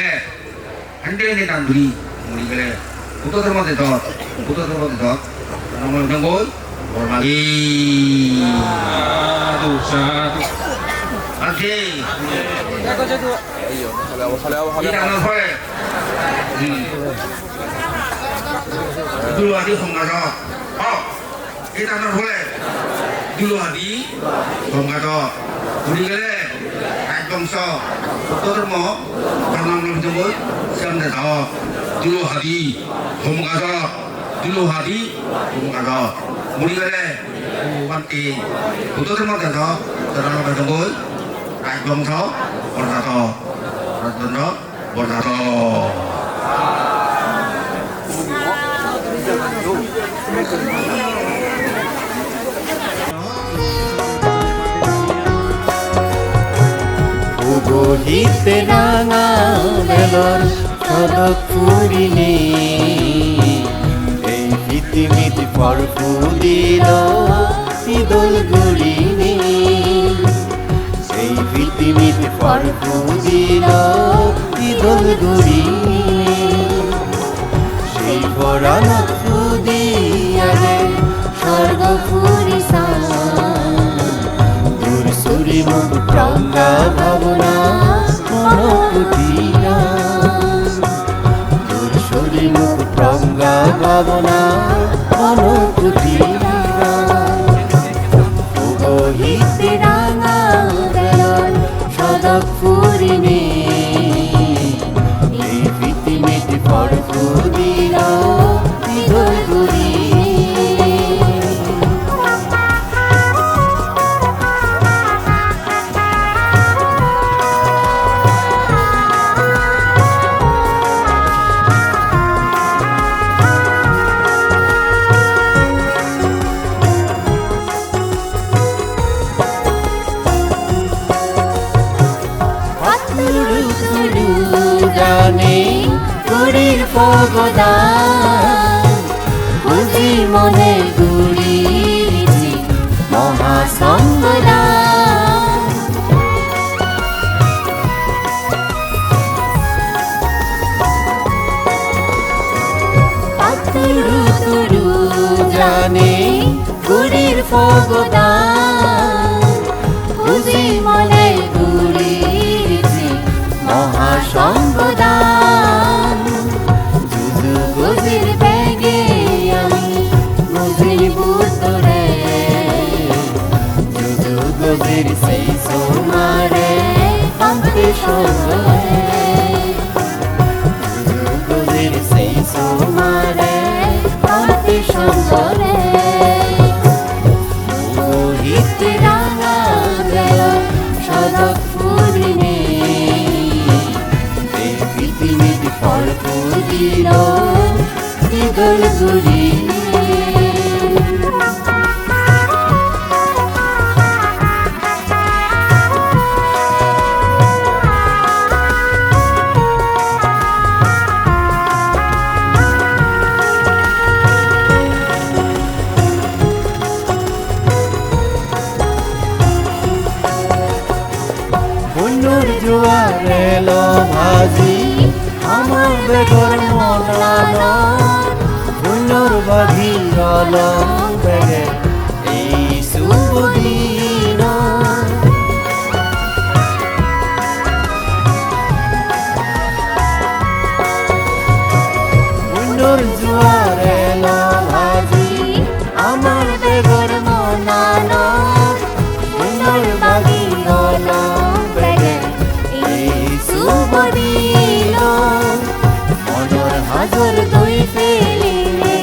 C: ande ini anggri beriba putar terus orang jangkau orang lagi satu anti kita nolak dulu hadi homgado oh kita nolak dulu hadi homgado beri gale ekdom so putar mo karena belum jemput siam dah tahu dulu hadi homgado beri gale wanti putar mo dah tahu karena belum jemput ekdom so bertato
A: গহিতে রাঙা বেলর সদক পুরিনে এই পৃথিবীতে ফল ফুলিল শীতল গড়িনে এই পৃথিবীতে ফল ফুলিল শীতল গড়িনে সেই পরাণ ফুদিয়ারে
B: স্বর্গপুরী
A: সুরি মুখ প্রজ্ঞা ভাবনা মনোকুটিরা সুরি মুখ প্রজ্ঞা ভাবনা মনোকুটিরা
B: গহিতে রাঙা বেলর সদক পুরিনে
A: এই পৃথিবীতে ফল ফুদিল শীতল গড়িনে
B: গুড়ির পগদান বুঝি মনে গুড়িছি মহাসংগদান তুরু তুরু জানে গুড়ির পগদান বুঝি মনে গুড়িছি মহাসংগদান যুযু গজির বেগে আমি বুঝির বুতরে যুযু গজির সেই সোমারে কান্তে সরে যুযু গজির সেই সোমারে কান্তে সরে গহিতে রাঙা বেলর সদক পুরিনে পৃথিবীতে ফল ফুলিল শীতল গড়িনে
A: বন্যর জোয়ার এলো ভাজি আমার বেগর মলানো বন্যর বাঘি গলো বেগে এই শুভদিন বন্যর জোয়ার এলো ভাজি আমার বেগর মলানো বন্যর বাঘি গলো বেগে এই শুভদিন মনর হাজর দই ফেলিলে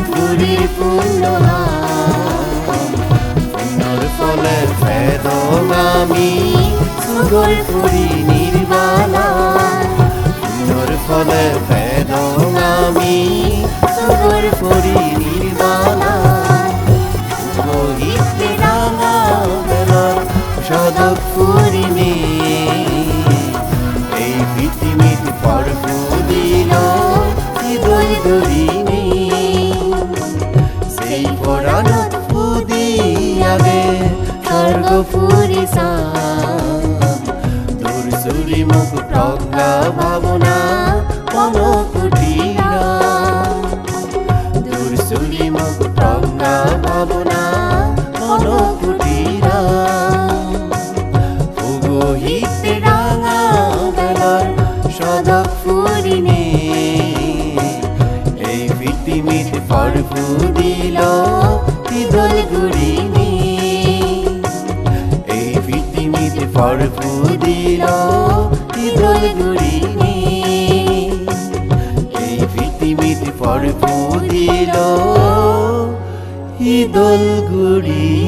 A: গুড়ির পুণ্যর ফলে ফেদগামী সুগর পুরী নির্বালা পুণ্যর ফলে ফেদগামী সুগর পুরী নির্বালা গহিতে রাঙা বেলর সদক পুরিনে এই পৃথিবীতে ফল ফুলিল শীতল গুরিনি সেই পরাণত ফুদি আগে স্বর্গ ফুরিসা দূর সুরি মুখ প্রজ্ঞা ভাবনা মন কুটিরা দূর সুরি মুখ প্রজ্ঞা ভাবনা মন কুটিরা ফুগুহিতে রাঙা বেলার সদক ফুরিনে এই পৃথিবীতে ফর ফুদিল তিদল গুরিনি এই পৃথিবীতে ফর ফুদিল তিদল গুরিনি এই পৃথিবীতে ফর ফুদিল তিদল গুরি